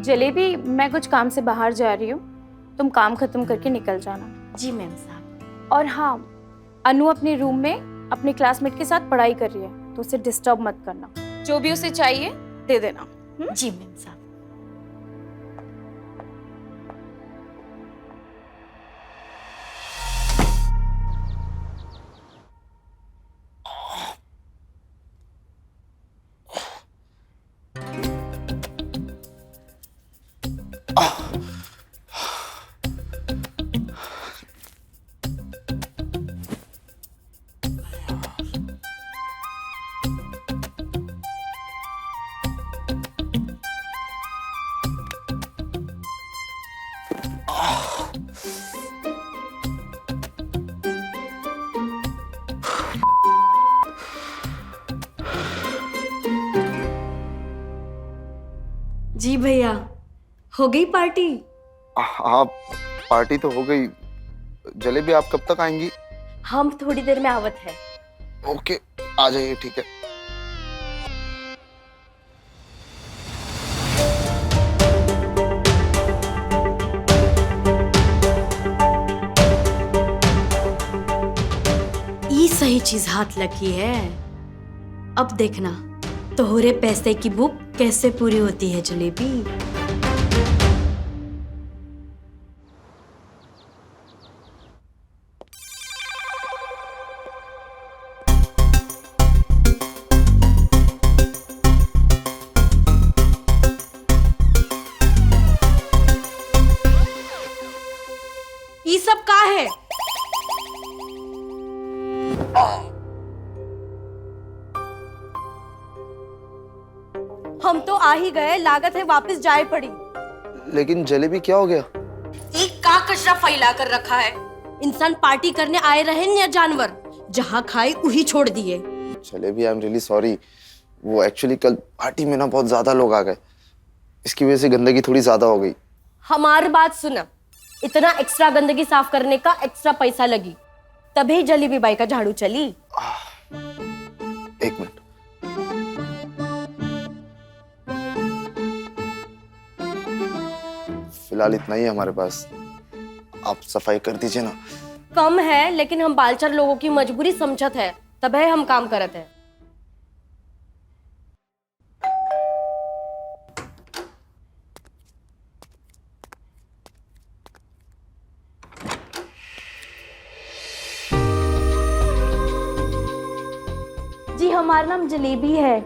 जलेबी, मैं कुछ काम से बाहर जा रही हूँ, तुम काम खत्म करके निकल जाना। जी मैम साहब। और हाँ, अनु अपने रूम में अपने क्लासमेट के साथ पढ़ाई कर रही है, तो उसे डिस्टर्ब मत करना। जो भी उसे चाहिए दे देना। जी मैम साहब। जी भैया, हो गई पार्टी? हाँ, पार्टी तो हो गई। जलेबी आप कब तक आएंगी? हम थोड़ी देर में आवत है। ओके, आ जाइए, ठीक है। ई सही चीज हाथ लगी है। अब देखना तोहरे पैसे की बुक कैसे पूरी होती है जलेबी। ये सब का है? हम तो आ ही गए, लागत है वापस जाए पड़ी। लेकिन जलेबी क्या हो गया? एक का कचरा फैला कर रखा है। इंसान पार्टी करने आए रहे या जानवर, जहाँ खाए वही छोड़ दिए। Jalebi, I am really sorry. वो एक्चुअली कल पार्टी में ना बहुत ज्यादा लोग आ गए, इसकी वजह से गंदगी थोड़ी ज्यादा हो गई। हमारी बात सुना, इतना एक्स्ट्रा गंदगी साफ करने का एक्स्ट्रा पैसा लगी, तभी जलेबी बाई का झाड़ू चली। एक मिनट, फिलहाल इतना ही है हमारे पास, आप सफाई कर दीजिए ना। कम है, लेकिन हम बालचार लोगों की मजबूरी समझत है, तभी हम काम करत है। जी हमारा नाम जलेबी है,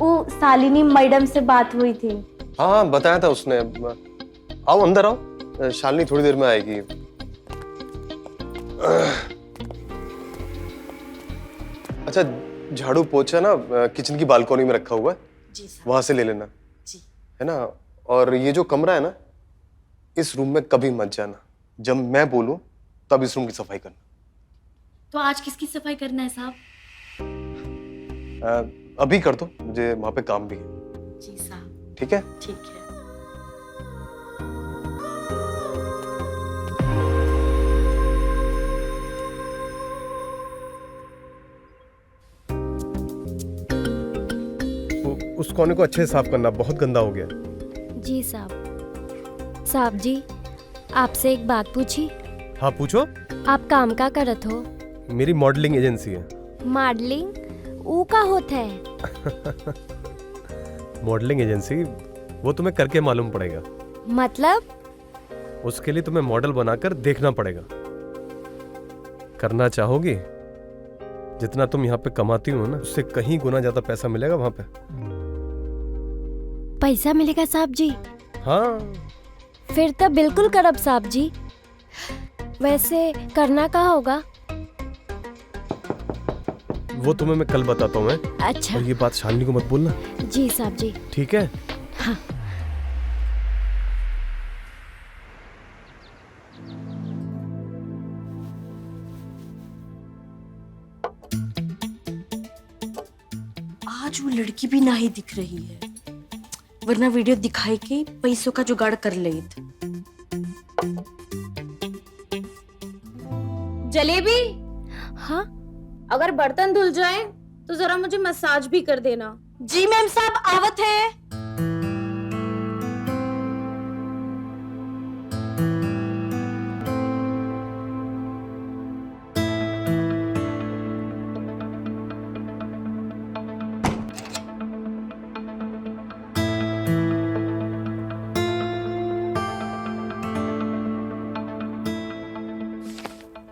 वो शालिनी मैडम से बात हुई थी। हाँ बताया था उसने। आओ अंदर आओ, शालिनी थोड़ी देर में आएगी। अच्छा झाड़ू पोछा ना किचन की बालकनी में रखा हुआ है, वहां से ले लेना है ना। और ये जो कमरा है ना, इस रूम में कभी मत जाना, जब मैं बोलूं तब इस रूम की सफाई करना। तो आज किसकी सफाई करना है साहब? अभी कर दो, मुझे वहां पे काम भी है। जी साहब। ठीक है? ठीक है। उस कोने को अच्छे से साफ करना, बहुत गंदा हो गया। जी साहब। साहब जी, आपसे एक बात पूछी? हाँ पूछो। आप काम का करत हो? मेरी मॉडलिंग एजेंसी है। मॉडलिंग वो का होता है? मॉडलिंग एजेंसी, वो तुम्हें करके मालूम पड़ेगा। मतलब? उसके लिए तुम्हें मॉडल बनाकर देखना पड़ेगा। करना चाहोगी? जितना तुम यहाँ पे कमाती हो ना, उससे कहीं गुना ज्यादा पैसा मिलेगा वहां पे। पैसा मिलेगा साहब जी? हाँ। फिर तो बिल्कुल करब साहब जी। वैसे करना कहाँ होगा? वो तुम्हें मैं कल बताता हूँ। अच्छा। और ये बात शालिनी को मत बोलना। जी साहब जी। ठीक है? हाँ। आज वो लड़की भी ना ही दिख रही है, वरना वीडियो दिखाई के पैसों का जुगाड़ कर लेत। जलेबी, हाँ अगर बर्तन धुल जाए तो जरा मुझे मसाज भी कर देना। जी मैम साहब, आवत है।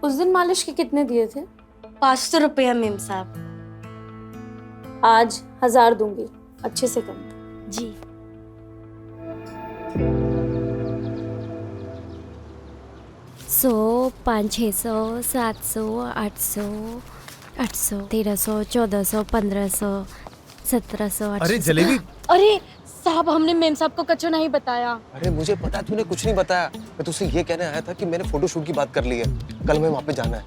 उस दिन मालिश के कितने दिए थे? 500 रुपया मैम साहब। आज 1000 दूंगी, अच्छे से कम। जी। सौ, 500, 600, 700, 800, 800, 1300, 1400, 1500, 1700, 1800। अरे जलेबी। अरे साहब, हमने मेम साहब को कच्चो नहीं बताया। अरे मुझे पता है, तूने कुछ नहीं बताया। मैं तुझसे ये कहने आया था कि मैंने फोटोशूट की बात कर ली है, कल मैं वहाँ पे जाना है।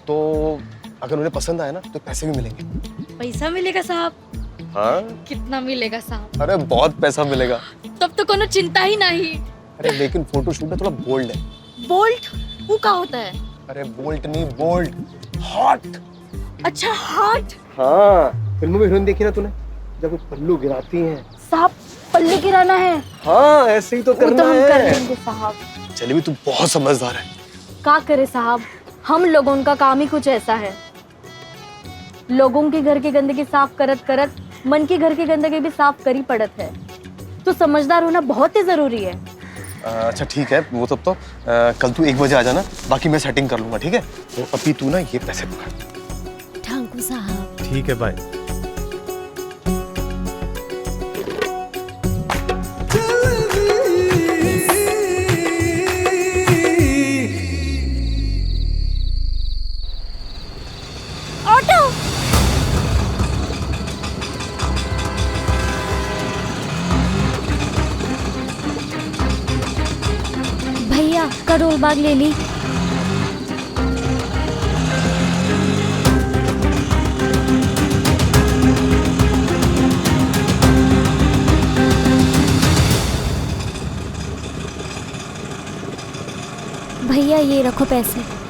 तो अगर उन्हें पसंद आया ना तो पैसे भी मिलेंगे। पैसा मिलेगा साहब? हाँ। कितना मिलेगा साहब? अरे बहुत पैसा मिलेगा। तब तो कोनो चिंता ही नहीं। अरे लेकिन फोटोशूट में थोड़ा बोल्ड है। बोल्ट? वो क्या होता है? अरे बोल्ट नहीं, बोल्ड, हॉट। अच्छा हॉट। हाँ, फिल्मों में हीरोइन देखी ना तूने, जब वो पल्लू गिराती हैं। साहब पल्ले गिराना है? हाँ ऐसे ही तो करना हम है। कर लेंगे साहब। जलेबी तू बहुत समझदार है। क्या करे साहब, हम लोगों का काम ही कुछ ऐसा है। लोगों के घर की गंदगी साफ करत करत मन के घर की गंदगी भी साफ करी पड़त है। तो समझदार होना बहुत ही जरूरी है। अच्छा ठीक है, वो तब तो कल तू 1 बजे आ जाना, बाकी मैं सेटिंग कर लूंगा। ठीक है? तो अभी तू ना ये पैसे पकड़। ठाकुर साहब। ठीक है, बाय। ऑटो। भैया करोल बाग ले ली। भैया ये रखो पैसे।